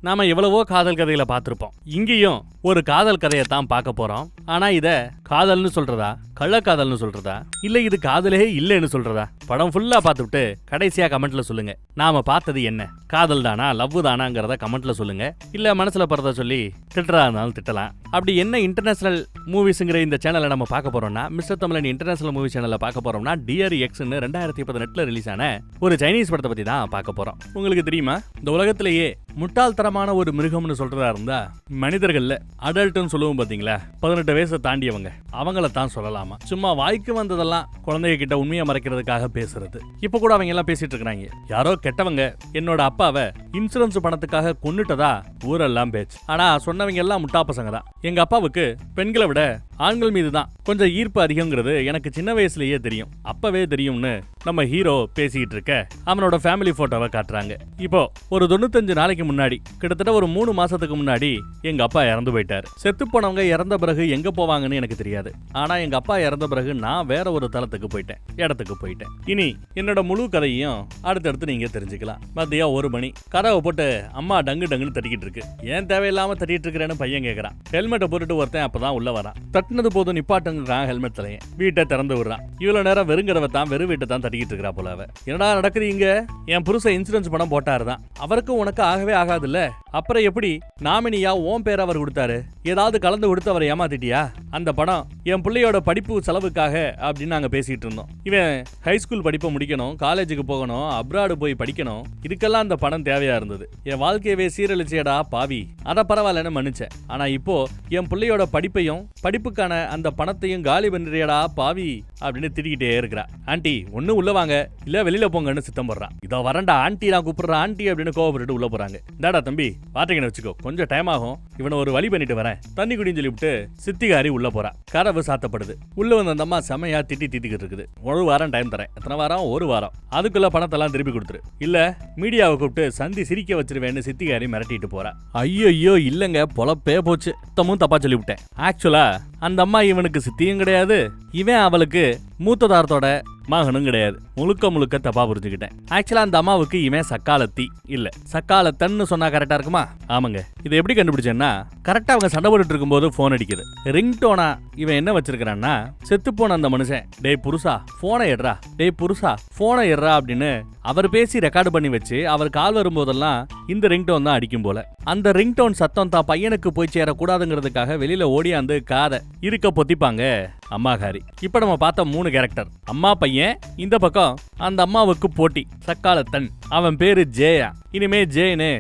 நாம எவ்வளவோ காதல் கதைகளை பார்த்திருப்போம். இங்கேயும் ஒரு காதல் கதையை தான் பார்க்க போறோம். ஆனா இத காதல்னு சொல்றதா, கள்ளக்காதல்னு சொல்றதா, இல்ல இது காதலே இல்லைன்னு சொல்றதா? படம் ஃபுல்லா பார்த்துட்டு கடைசியா கமெண்ட்ல சொல்லுங்க. நாம பார்த்தது என்ன, காதல் தானா லவ் தானாங்கிறத கமெண்ட்ல சொல்லுங்க. இல்ல மனசுல பறத சொல்லி திட்டுறா இருந்தாலும் திட்டலாம். அப்படி என்ன இன்டர்நேஷனல் மூவிஸ்ங்கிற இந்த சேனலை நம்ம பார்க்க போறோம்னா, மிஸ்டர் தமிழன் இன்டர்நேஷனல் மூவி சேனல்ல பார்க்க போறோம்னா, டியர் எக்ஸ்னு 2018 ரிலீஸ் ஆன ஒரு சைனீஸ் படத்தை பத்தி தான் பார்க்க போறோம். உங்களுக்கு தெரியுமா, இந்த உலகத்திலேயே முட்டாள்தனமான ஒரு மிருகம்னு சொல்றதா இருந்தா மனிதர்கள்ல அடல்ட்னு சொல்லுவோம் பாத்தீங்களா, 18 வயசை தாண்டியவங்க, அவங்கள தான் சொல்லலாமா. சும்மா வாய்க்கு வந்ததெல்லாம் குழந்தைங்க கிட்ட உண்மையை மறைக்கிறதுக்காக பேசுறது. இப்ப கூட அவங்க எல்லாம் பேசிட்டு இருக்காங்க. யாரோ கெட்டவங்க என்னோட அப்பாவை இன்சூரன்ஸ் பணத்துக்காக கொன்னுட்டதா ஊரெல்லாம் பேச்சு. ஆனா சொன்னவங்க எல்லாம் முட்டா பசங்க தான். எங்க அப்பாவுக்கு பெண்களை விட ஆண்கள் மீது தான் கொஞ்சம் ஈர்ப்பு அதிகங்கிறது எனக்கு சின்ன வயசுலயே தெரியும், அப்பவே தெரியும்னு நம்ம ஹீரோ பேசிக்கிட்டு இருக்க அவனோட ஃபேமிலி போட்டோவை காட்டுறாங்க. இப்போ ஒரு 95 நாளைக்கு முன்னாடி, கிட்டத்தட்ட ஒரு 3 மாசத்துக்கு முன்னாடி எங்க அப்பா இறந்து போயிட்டாரு. செத்து போனவங்க இறந்த பிறகு எங்க போவாங்கன்னு எனக்கு தெரியாது. ஆனா எங்க அப்பா இறந்த பிறகு நான் வேற ஒரு தளத்துக்கு போயிட்டேன், இடத்துக்கு போயிட்டேன். இனி என்னோட முழு கதையும் அடுத்தடுத்து நீங்க தெரிஞ்சுக்கலாம். மதியம் 1 மணி, கதவை போட்டு அம்மா டங்கு டங்குன்னு தட்டிக்கிட்டு இருக்கு. ஏன் தேவையில்லாம தட்டிட்டு இருக்கிறேன்னு பையன் கேட்கறான். ஹெல்மெட்டை போட்டுட்டு ஒருத்தன் அப்பதான் உள்ள வரான். தட்டினது போதும் நிப்பாட்டுங்கிறான் ஹெல்மெட் தலையன். வீட்டை திறந்து விடுறான். இவ்வளவு நேரம் வெறுங்கிறவ தான் வெறும் வீட்டை தான் தட்டிக்கிட்டு இருக்கிறா போல. அவ என்னடா நடக்குறீங்க, என் புருஷன் இன்சூரன்ஸ் பணம் போட்டாருதான், அவருக்கு உனக்கு ஆகவே ஆகாதுல்ல, அப்புறம் எப்படி நாமினியா ஓம் பேர் அவர் கொடுத்தாரு, ஏதாவது கலந்து கொடுத்து அவரை ஏமாத்திட்டியா, அந்த பணம் என் பிள்ளையோட படிப்பு செலவுக்காக அப்படின்னு நாங்க பேசிட்டு இருந்தோம். இவன் ஹைஸ்கூல் படிப்பை முடிக்கணும், காலேஜுக்கு போகணும், அப்ராடு போய் படிக்கணும், இதுக்கெல்லாம் அந்த பணம் தேவையா இருந்தது. என் வாழ்க்கையவே சீரழிச்சேடா பாவி, அத பரவாயில்லன்னு மன்னிச்சேன். ஆனா இப்போ என் பிள்ளையோட படிப்பையும் படிப்புக்கான அந்த பணத்தையும் காலி பண்ணிறியடா பாவி அப்படின்னு திட்டிக்கிட்டே இருக்கிறா. ஆண்டி ஒண்ணு உள்ள வாங்க, இல்ல வெளியில போங்கன்னு சித்தம் போடுறான். இதோ வரண்டா ஆண்டி, நான் கூப்பிடுறேன் ஆண்டி அப்படின்னு கோவப்பட்டு உள்ள போறாங்க. இந்தாடா தம்பி பாத்தீங்கன்னு வச்சுக்கோ, கொஞ்சம் டைம் ஆகும், இவனை ஒரு வழி பண்ணிட்டு வரேன், தண்ணி குடின்னு சொல்லிவிட்டு சித்திகாரி உள்ள போறா. கதவு சாத்தப்படுது. உள்ள வந்த அந்த அம்மா செமையா திட்டிக்கிட்டு இருக்குது. 1 வாரம் டைம் தரேன். எத்தனை வாரம்? 1 வாரம். அதுக்குள்ள பணத்தெல்லாம் திருப்பி கொடுத்துரு, இல்ல மீடியாவை கூப்பிட்டு சந்தி சிரிக்க வச்சிருவேன்னு சித்திகாரி மிரட்டிட்டு போறா. ஐயோ இல்லங்க, பொழப்பே போச்சு, சுத்தமும் தப்பா சொல்லிவிட்டேன். ஆக்சுவலா அந்த அம்மா இவனுக்கு சித்தியும் கிடையாது, இவன் அவளுக்கு மூத்ததாரத்தோட மகனும் கிடையாது. முழுக்க தப்பா புரிஞ்சுக்கிட்டேன். ஆக்சுவலா அந்த அம்மாவுக்கு இவன் சக்காலத்தி இல்ல சக்காலத்தன்னு சொன்னா கரெக்டா இருக்குமா? ஆமாங்க. இதை எப்படி கண்டுபிடிச்சேன்னா, கரெக்டா அவங்க சண்டை போட்டுட்டு இருக்கும்போது போன் அடிக்குது. ரிங்டோனா இவன் என்ன வச்சிருக்கான்னா, செத்து போன அந்த மனுஷன் டேய் புருஷா போனை எடுறா, டேய் புருஷா போனை எடுறா அப்படின்னு அவர் பேசி ரெக்கார்டு பண்ணி வச்சு அவர் கால் வரும்போதெல்லாம் இந்த ரிங்டோன் தான் அடிக்கும் போல. அந்த ரிங்டோன் சத்தம் தான் பையனுக்கு போய் சேரக்கூடாதுங்கிறதுக்காக வெளியில ஓடியாந்து காதை இருக்க பொத்திப்பாங்க அம்மாகாரி. இப்ப நம்ம பார்த்த 3 கேரக்டர், அம்மா பையன், இந்த பக்கம் அந்த அம்மாவுக்கு போட்டி சக்காலத்தன், அவன் பேரு ஜெயா. இனிமே ஜெய்னே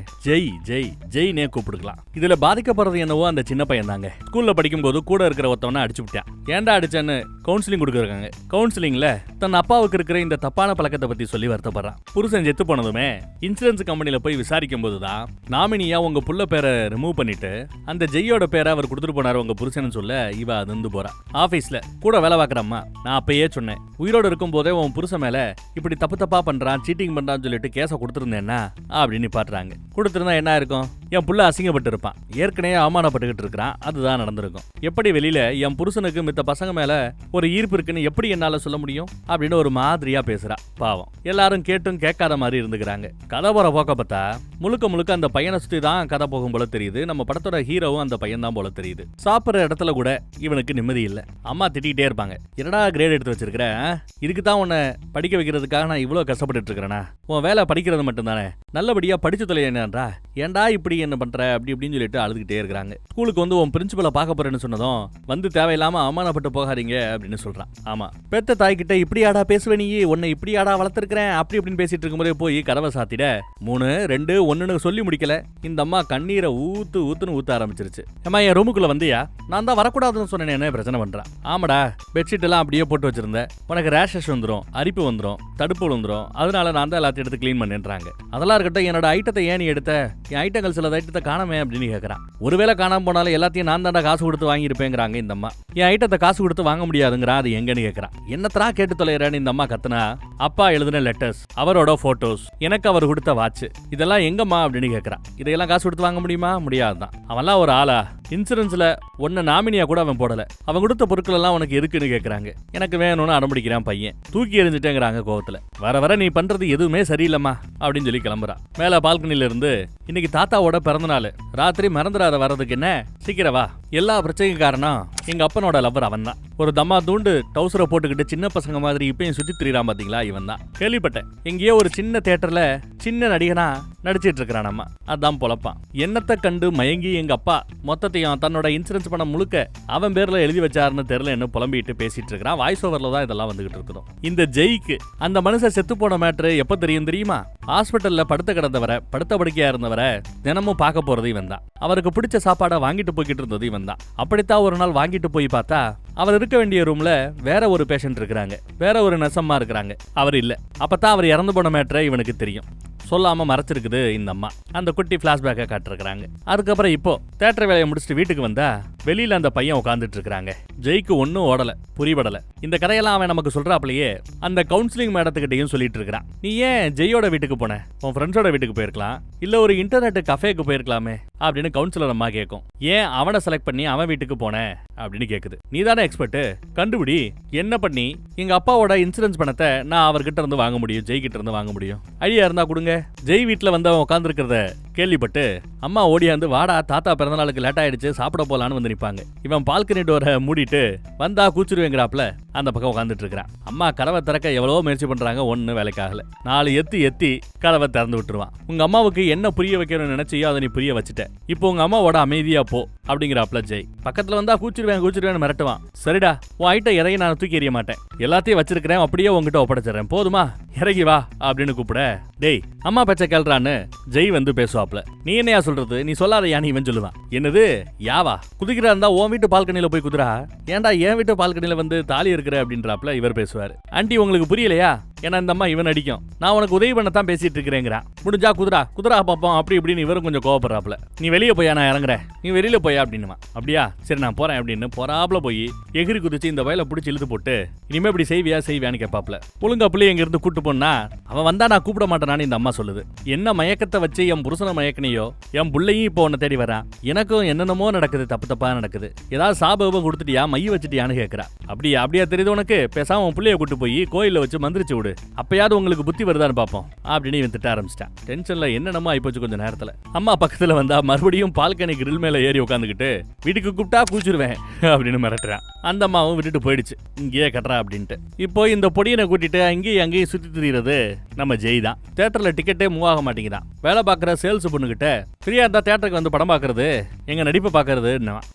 ஜெய்னே கூப்பிடுக்கலாம். இதுல பாதிக்கப்படுறது என்னவோ அந்த சின்ன பையன் தாங்க. ஸ்கூல்ல படிக்கும் போது கூட இருக்கிற ஒருத்தவனை அடிச்சு விட்டான். ஏன்டா அடிச்சான்னு கவுன்சிலிங் கொடுக்குறாங்க. கவுன்சிலிங்ல தன் அப்பாவுக்கு இருக்கிற இந்த தப்பான பழக்கத்தை பத்தி சொல்லி வருத்தப்படுறான். புருஷன் செத்து போனதுமே இன்சூரன்ஸ் கம்பெனில போய் விசாரிக்கும் போதுதான் நாமினியா உங்க புள்ள பேரை ரிமூவ் பண்ணிட்டு அந்த ஜெய்யோட பேரை அவர் கொடுத்துட்டு போனாரு உங்க புருஷன் சொல்ல இவ அதிர்ந்து போறா. ஆபீஸ்ல கூட வேலை பார்க்கறம்மா, நான் அப்பயே சொன்னேன், உயிரோடு இருக்கும் போதே உன் புருஷன் மேல இப்படி தப்பா பண்றான், சீட்டிங் பண்றான்னு சொல்லிட்டு கேஸ கொடுத்திருந்தேன்னா அப்படின்னு பாட்டுறாங்க. கொடுத்திருந்தா என்ன இருக்கும், என் புள்ள அசிங்கப்பட்டு இருப்பான், ஏற்கனவே அவமானப்பட்டுக்கிட்டு இருக்கிறான், அதுதான் நடந்திருக்கும். எப்படி வெளியில என் புருஷனுக்கு மித்த பசங்க மேல ஒரு ஈர்ப்பு இருக்குன்னு எப்படி என்னால சொல்ல முடியும் அப்படின்னு ஒரு மாதிரியா பேசுறா. பாவம் எல்லாரும் கேட்டும் கேட்காத மாதிரி இருந்துக்கிறாங்க. கதை போற போக்க பார்த்தா முழுக்க அந்த பையனை சுத்தி தான் கதை போகும் போல தெரியுது. நம்ம படத்தோட ஹீரோவும் அந்த பையன் தான் போல தெரியுது. சாப்பிடுற இடத்துல கூட இவனுக்கு நிம்மதி இல்ல. அம்மா திட்டிகிட்டே இருப்பாங்க, என்னடா கிரேட் எடுத்து வச்சிருக்கிற, இதுக்கு தான் உன்னை படிக்க வைக்கிறதுக்காக நான் இவ்வளவு கஷ்டப்பட்டு இருக்கிறேனா, உன் வேலை படிக்கிறது மட்டும் தானே, நல்லபடியா படிச்சு தொலையேன்றா, ஏன்டா இப்படி என்ன பண்ற அப்படி இப்படின்னு சொல்லிட்டு அழுதுகிட்டே இருக்கிறாங்க. ஸ்கூலுக்கு வந்து உன் பிரின்சிபலை பார்க்க போறேன்னு சொன்னதும் வந்து தேவையில்லாம அவமானப்பட்டு போகாதீங்க அப்படின்னு சொல்றான். ஆமா, பெத்த தாய்கிட்ட இப்படியாடா பேசுவே, நீ உன்னை இப்படியாடா வளர்த்திருக்கிறேன் அப்படி இப்படின்னு பேசிட்டு இருக்கும்போதே போய் கதவை சாத்திட 3, 2, 1ன்னு சொல்லி முடிக்கல. இந்த அம்மா கண்ணீரை ஊத்துன்னு ஊத்த ஆரம்பிச்சிருச்சு. ஏமா என் ரூமுக்குள்ள வந்தியா, நான் தான் வரக்கூடாதுன்னு சொன்னேன், என்ன பிரச்சனை பண்றான். ஆமாடா, பெட்ஷீட் எல்லாம் அப்படியே போட்டு வச்சிருந்தேன், உனக்கு ரேஷஸ் வந்துடும், அரிப்பு வந்துடும், தடுப்பு வந்துடும், அதனால நான் தான் எல்லாத்தையும் எடுத்து கிளீன் பண்ணேன்றாங்க. அதெல்லாம் இருக்கட்டும், என்னோட ஐட்டத்தை ஏன் நீ எடுத்த, என் ஐட்டங்கள் சில ஐட்டத்தை காணாமே அப்படின்னு கேட்கறான். ஒருவேளை காணாம போனாலும் எல்லாத்தையும் நான் தாண்டா காசு கொடுத்து வாங்கியிருப்பேங்கிறாங்க இந்த அம்மா. என் ஐட்டத்தை காசு கொடுத்து வாங்க முடியாதுங்கிறா, அது எங்கன்னு கேட்கறான். என்னத்தரா கேட்டு தொலைறேன்னு இந்த அம்மா கத்துனா, அப்பா எழுதின லெட்டர்ஸ், அவரோட போட்டோஸ், எனக்கு அவர் கொடுத்த வாட்ச், இதெல்லாம் எங்கம்மா அப்படின்னு கேட்கறான். இதையெல்லாம் காசு கொடுத்து வாங்க முடியுமா? முடியாதுதான். அவன்லாம் ஒரு ஆளா, இன்சூரன்ஸ்ல ஒன்னு நாமினியா கூட அவன் போடல, அவன் கொடுத்த பொருட்கள் எல்லாம் உனக்கு இருக்குன்னு கேட்கறாங்க. எனக்கு வேணும்னு அடம்பிடிக்கிறான் பையன். தூக்கி எறிஞ்சிட்டேங்கிறாங்க கோவத்துல. வர நீ பண்றது எதுவுமே சரியில்லம்மா அப்படின்னு சொல்லி கிளம்புறான். மேல பால்கனில இருந்து இன்னைக்கு தாத்தாவோட அப்பாவோட பிறந்தநாள். ராத்திரி மறந்துடாத வர்றதுக்கு என்ன, சீக்கிரம் வா. எல்லா பிரச்சனைக்கும் காரணம் எங்க அப்பனோட லவ்வர் அவன் தான். ஒரு தம்மா தூண்டு டவுசரை போட்டுக்கிட்டு சின்ன பசங்க மாதிரி இப்பயும் சுத்தி திரியிறான் பாத்தீங்களா, இவன் தான். கேள்விப்பட்டேன் எங்கேயோ ஒரு சின்ன தியேட்டர்ல சின்ன நடிகனா நடிச்சிட்டு இருக்கிறான். நம்ம அதான் பொழப்பான். என்னத்தை கண்டு மயங்கி எங்க அப்பா மொத்தத்தையும் தன்னோட இன்சூரன்ஸ் பணம் முழுக்க அவன் பேர்ல எழுதி வச்சாருன்னு தெரியல என்ன புலம்பிட்டு பேசிட்டு இருக்கிறான். வாய்ஸ் ஓவர்ல தான் இதெல்லாம் வந்துகிட்டு இருக்கிறோம். இந்த ஜெய்க்கு அந்த மனுஷன் செத்து போன மேட்ரு எப்ப தெரியும் தெரியுமா? ஹாஸ்பிட்டல்ல படுத்த கிடந்தவரை, படுத்த படுக்கையா இருந்தவரை தினமும் பார்க்க போறது இவன் தான். அவருக்கு பிடிச்ச சாப்பாடை வாங்கிட்டு போய்கிட்டு இருந்தது இவன் தான். அப்படித்தான் ஒரு நாள் வாங்கிட்டு போய் பார்த்தா அவர் இருக்க வேண்டிய ரூம்ல வேற ஒரு பேஷண்ட் இருக்கிறாங்க, வேற ஒரு நெசம்மா இருக்கிறாங்க. அவர் இல்ல. அப்பதான் அவர் இறந்து போன மேட்ரை இவனுக்கு தெரியும். சொல்லாம மறைச்சிருக்குது இந்த அம்மா. அந்த குட்டி பிளாஷ்பேக்கை காட்டிருக்கிறாங்க. அதுக்கப்புறம் இப்போ தியேட்டர் வேலையை முடிச்சுட்டு வீட்டுக்கு வந்தா வெளியில அந்த பையன் உட்காந்துட்டு இருக்காங்க. ஜெய்க்கு ஒன்னும் ஓடல, புரிபடல. இந்த கதையெல்லாம் அவன் நமக்கு சொல்றாப்லயே அந்த கவுன்சிலிங் மேடத்துக்கிட்டையும் சொல்லிட்டு இருக்கிறான். நீ ஏன் ஜெய்யோட வீட்டுக்கு போன? உன் ஃப்ரெண்ட்ஸோட வீட்டுக்கு போயிருக்கலாம், இல்ல ஒரு இன்டர்நெட் கஃபேக்கு போயிருக்கலாமே அப்படின்னு கவுன்சிலர் அம்மா கேட்கும். ஏன் அவனை செலக்ட் பண்ணி அவன் வீட்டுக்கு போன அப்படின்னு கேக்குது. நீ தானே எக்ஸ்பர்ட், கண்டுபிடி என்ன பண்ணி எங்க அப்பாவோட இன்சூரன்ஸ் பணத்தை நான் அவர்கிட்ட இருந்து வாங்க முடியும், ஜெய் கிட்ட இருந்து வாங்க முடியும். ஐடியா இருந்தா கொடுங்க. ஜெய் வீட்டுல வந்து அவன் உட்கார்ந்து இருக்கிறத கேள்விப்பட்டு அம்மா ஓடியாந்து, வாடா தாத்தா பிறந்தநாளுக்கு லேட் ஆயிடுச்சு சாப்பிட போலான்னு வந்து நிப்பாங்க. இவன் பால்கனி டோரை மூடிட்டு வந்தா கூச்சிருவேங்கிறாப்ல அந்த பக்கம் உட்காந்துட்டு இருக்கிறான். அம்மா கதவை திறக்க எவ்வளவோ முயற்சி பண்றாங்க, ஒண்ணு வேலைக்காகல. 4 எத்தி கதவை திறந்து விட்டுருவான். உங்க அம்மாவுக்கு என்ன புரிய வைக்கணும்னு நினைச்சியோ அதை நீ புரிய வச்சுட்ட, இப்போ உங்க அம்மாவோட அமைதியா போ அப்படிங்கிறாப்ல ஜெய். பக்கத்துல வந்தா கூச்சிருவேன் மிரட்டுவான். சரிடா, உன் ஐட்ட இறங்கி நான் தூக்கி எறிய மாட்டேன், எல்லாத்தையும் வச்சிருக்கிறேன், அப்படியே உங்ககிட்ட ஒப்படைச்சிடறேன், போதுமா, இறங்கி வா அப்படின்னு கூப்பிட, டேய் அம்மா பேச்ச கேள்றான்னு ஜெய் வந்து பேசுவாப்ல. நீ என்னையா சொல்றது, நீ சொல்லாத யானி இவன் சொல்லுவான். என்னது யாவா, குதிக்கிறா இருந்தா உன் வீட்டு பால்கனியில போய் குதிரா, ஏன்டா என் வீட்டு பால்கனியில வந்து தாலி இருக்கிற அப்படின்றாப்ல இவர் பேசுவாரு. ஆண்டி உங்களுக்கு புரியலையா, ஏன்னா இந்த அம்மா இவன் அடிக்கும், நான் உனக்கு உதவி பண்ணத்தான் பேசிட்டு இருக்கிறேங்கிறான். முடிஞ்சா குதிரா பாப்போம் அப்படி இப்படின்னு இவரும் கொஞ்சம் கோவப்படுறாப்ல. நீ வெளியே போயா, நான் இறங்குறேன், நீ வெளியில போயா அப்படின்னுவான். அப்படியா சரி நான் போறேன் அப்படின்னு போறாப்ல போய் எகிரி குதிச்சு இந்த வயலை பிடிச்சி இழுத்து போட்டு, இனிமே இப்படி செய்வியான்னு கேட்பாப்ல. ஒழுங்கா பிள்ளை எங்க இருந்து கூட்டு போனா அவன் வந்தா நான் கூப்பிட மாட்டேனான்னு இந்த அம்மா சொல்லுது. என்ன மயக்கத்தை வச்சு என் புருஷனை மயக்கனையோ, என் பிள்ளையும் இப்போ உன்னை தேடி வரான், எனக்கும் என்னென்னமோ நடக்குது, தப்பா நடக்குது, ஏதாவது சாபம் கொடுத்துட்டியா, மைய வச்சுட்டியான்னு கேட்கிறா. அப்படியா தெரியுது உனக்கு, பேசாம உன் பிள்ளைய கூட்டு போய் கோயில வச்சு மந்திரிச்சு விடு, அப்பயாவது உங்களுக்கு புத்தி வருதான்னு பாப்போம் அப்படின்னு இவன் திட்ட ஆரம்பிச்சிட்டான். டென்ஷன்ல என்னென்னமோ ஆயிப்போச்சு கொஞ்சம் நேரத்துல. அம்மா பக்கத்துல வந்தா மறுபடியும் பால்கனி கிரில் மேல ஏறி உட்காந்துக்கிட்டு வீட்டுக்கு கூப்பிட்டா கூச்சிருவேன் அப்படின்னு மிரட்டுறான். அந்த அம்மாவும் விட்டுட்டு போயிடுச்சு, இங்கேயே கட்டுறா அப்படின்ட்டு. இப்போ இந்த பொடியனை கூட்டிட்டு அங்கேயும் சுத்தி திரியிறது நம்ம ஜெய் தான். தியேட்டர்ல டிக்கெட்டே மூவ் ஆக மாட்டேங்கிறான். வேலை பார்க்குற சேல்ஸ் பொண்ணுகிட்ட ஃப்ரீயா இருந்தா தியேட்டருக்கு வந்து படம் பார்க்கறது, எங்க நடிப்பை பார்க்கறது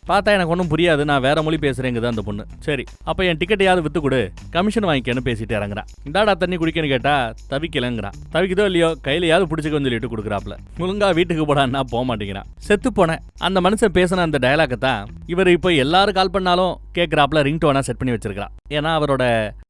பார்த்தா எனக்கு ஒன்றும் புரியாது, நான் வேற மொழி பேசுறேங்குது அந்த பொண்ணு. சரி அப்ப என் டிக்கெட்டையாவது வித்து கொடு, கமிஷன் வாங்கிக்கன்னு பேசிட்டு இறங்குறான். இந்தாடா தண்ணி குடிக்கன்னு கேட்டா தவிக்கலங்கிறான். தவிக்குதோ இல்லையோ கையிலையாவது பிடிச்சிக்கன்னு சொல்லிட்டு கொடுக்குறாப்ல. முழுங்கா வீட்டுக்கு போடான்னா போக மாட்டேங்கிறான். செத்து போனேன் அந்த மனுஷன் பேசின அந்த டயலாக தான் இவர் இப்போ எல்லாரும் கால் பண்ணாலும் கேட்கிறாப்ல ரிங்டோனா செட் பண்ணி வச்சிருக்கான். ஏன்னா அவரோட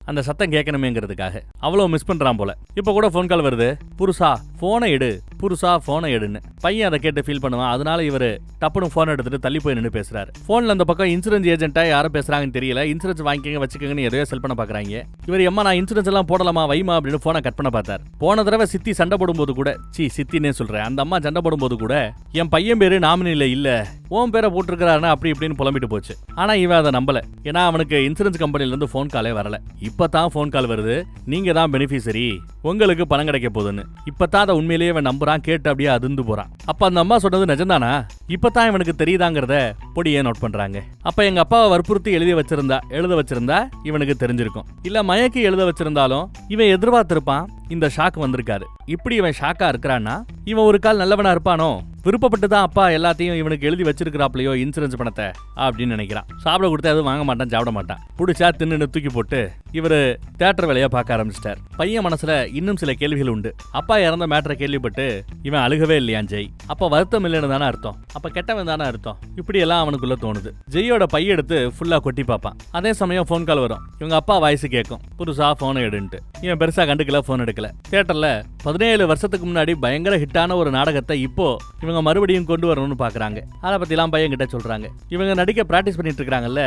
அந்த சத்தம் கேட்கணுமேங்கிறதுக்காக அவ்வளோ மிஸ் பண்றான் போல. இப்போ கூட ஃபோன் கால் வருது, புருஷா போனை எடுன்னு. பையன் அதை கேட்டு ஃபீல் பண்ணுவான். அதனால இவர் டப்புனு போன் எடுத்துட்டு தள்ளி போய் நின்று பேசுறாரு. போன்ல அந்த பக்கம் இன்சூரன்ஸ் ஏஜென்ட்டா யாரும் பேசுறாங்கன்னு தெரியல. இன்சூரன்ஸ் வாங்கிக்கங்க வச்சுக்கங்கன்னு எதையோ செல் பண்ண பாக்குறாங்க. இவர் எம்மா நான் இன்சூரன்ஸ் எல்லாம் போடலாமா வைமா அப்படின்னு போனை கட் பண்ண பார்த்தார். போன தடவை சித்தி சண்டை போடும்போது கூட, சித்தினே சொல்றேன், அந்த அம்மா சண்டை போடும்போது கூட என் பையன் பேரு நாமினில இல்ல, ஓன் பேரை போட்டிருக்கிறாருன்னு அப்படி இப்படின்னு புலம்பிட்டு போச்சு. ஆனா இவன் அதை நம்பல. ஏன்னா அவனுக்கு இன்சூரன்ஸ் கம்பெனில இருந்து போன் காலே வரல. இப்பதான் போன் கால் வருது, நீங்க தான் பெனிஃபிஷரி, உங்களுக்கு பணம் கிடைக்க போகுதுன்னு. இப்பதான் அதை உண்மையிலேயே அவன் நம்புறான். கேட்டு அப்படியே அதிர்ந்து போறான். அப்ப அந்த அம்மா சொன்னது நிஜம்தானா, இப்பதான் இவனுக்கு தெரியுதாங்கிறத பொடியே நோட் பண்றாங்க. அப்ப எங்க அப்பாவை வற்புறுத்தி எழுத வச்சிருந்தா இவனுக்கு தெரிஞ்சிருக்கும். இல்ல மயக்கி எழுத வச்சிருந்தாலும் இவன் எதிர்பார்த்திருப்பான். இந்த ஷாக் வந்திருக்காரு. இப்படி இவன் ஷாக்கா இருக்கிறான்னா இவன் ஒரு கால் நல்லவனா இருப்பானோ, விருப்பப்பட்டுதான் அப்பா எல்லாத்தையும் இவனுக்கு எழுதி வச்சிருக்கிறாப்லையோ இன்சூரன்ஸ் பணத்தை அப்படின்னு நினைக்கிறான். சாப்பிட கொடுத்தா எதுவும் வாங்க மாட்டான், சாப்பிட மாட்டான். புடிச்சா தின்னு தூக்கி போட்டு இவரு தியேட்டர் வேலையா பார்க்க ஆரம்பிச்சிட்டார். பையன் மனசுல இன்னும் சில கேள்விகள் உண்டு. அப்பா இறந்த மேட்டரை கேள்விப்பட்டு இவன் அழுகவே இல்லையா ஜெய். அப்ப வருத்தம் இல்லைன்னு தானே அர்த்தம், அப்ப கெட்டவன் தானே அர்த்தம். இப்படி எல்லாம் அவனுக்குள்ள தோணுது. ஜெய்யோட பைய எடுத்து ஃபுல்லா கொட்டி பார்ப்பான். அதே சமயம் போன் கால் வரும். இவங்க அப்பா வாய்ஸ் கேட்கும், புதுசா போனை எடுன்ட்டு. இவன் பெருசா கண்டுக்கல, போன் எடுக்கல. தியேட்டர்ல 17 வருஷத்துக்கு முன்னாடி பயங்கர ஹிட்டான ஒரு நாடகத்தை இப்போ இவங்க மறுபடியும் கொண்டு வரணும்னு பாக்குறாங்க. அதை பத்தி எல்லாம் பையன் கிட்ட சொல்றாங்க. இவங்க நடிக்க பிராக்டிஸ் பண்ணிட்டு இருக்காங்கல்ல,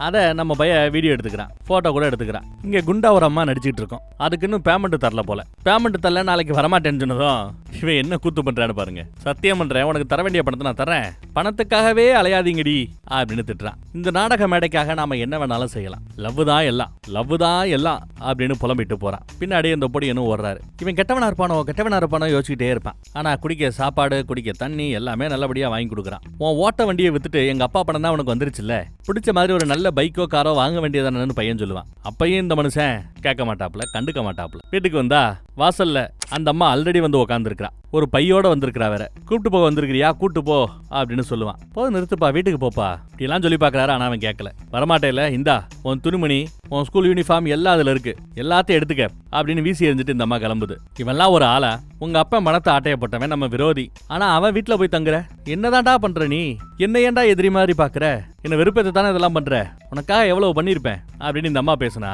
அதை நம்ம பையன் வீடியோ எடுத்துக்கிறான், போட்டோ கூட எடுத்துக்கிறான். இங்க குண்டா ஒரு அம்மா நடிச்சிட்டு இருக்கோம். அதுக்கு இன்னும் பேமெண்ட் தரல போல. பேமெண்ட் தரல, நாளைக்கு வரமாட்டேன்னு சொன்னதும் இவன் என்ன கூத்து பண்றான்னு பாருங்க. சத்தியம் பண்றேன், உனக்கு தர வேண்டிய பணத்தை நான் தரேன், பணத்துக்காகவே அலையாதீங்கடி அப்படின்னு திட்டுறான். இந்த நாடக மேடைக்காக நாம என்ன வேணாலும் செய்யலாம், லவ் தான் எல்லாம், லவ் தான் எல்லாம் அப்படின்னு புலம்பிட்டு போறான். பின்னாடி அந்த பொடியனும் ஓடுறாரு. இவன் கெட்டவனா இருப்பானோ யோசிச்சுட்டே இருப்பான். ஆனா குடிக்க சாப்பாடு, குடிக்க தண்ணி எல்லாமே நல்லபடியா வாங்கி கொடுக்குறான். உன் ஓட்ட வண்டியை வித்துட்டு எங்க அப்பா பணம் தான் உனக்கு வந்துருச்சுல்ல, பிடிச்ச மாதிரி ஒரு நல்ல பைக்கோ காரோ வாங்க வேண்டியதானு பையன் சொல்லுவான். அப்பயும் இந்த மனுஷன் கேட்க மாட்டாப்ல, கண்டுக்க மாட்டாப்ல. வீட்டுக்கு வந்தா வாசல்ல அந்த அம்மா ஆல்ரெடி வந்து உட்காந்துருக்கா. ஒரு பையோட வந்திருக்கிறா. வேற கூப்பிட்டு போக வந்திருக்கிறியா, கூட்டு போ அப்படின்னு சொல்லுவான். போது நிறுத்துப்பா, வீட்டுக்கு போப்பா இப்படிலாம் சொல்லி பாக்குறாரு. ஆனா அவன் கேட்கல. வரமாட்டேல, இந்தா உன் துணிமணி, உன் ஸ்கூல் யூனிஃபார்ம் எல்லாம் அதுல இருக்கு, எல்லாத்தையும் எடுத்துக்க அப்படின்னு வீசி எரிஞ்சிட்டு இந்த அம்மா கிளம்புது. இவெல்லாம் ஒரு ஆளா? உங்க அப்பா மனத்தை ஆட்டையப்பட்டவன், நம்ம விரோதி. ஆனா அவன் வீட்டுல போய் தங்குற, என்னதான்டா பண்ற நீ? என்ன ஏன்டா எதிரி மாதிரி பாக்குற? என்ன விருப்பத்தை தானே இதெல்லாம் பண்ற? உனக்காக எவ்வளவு பண்ணிருப்பேன் அப்படின்னு இந்த அம்மா பேசுனா,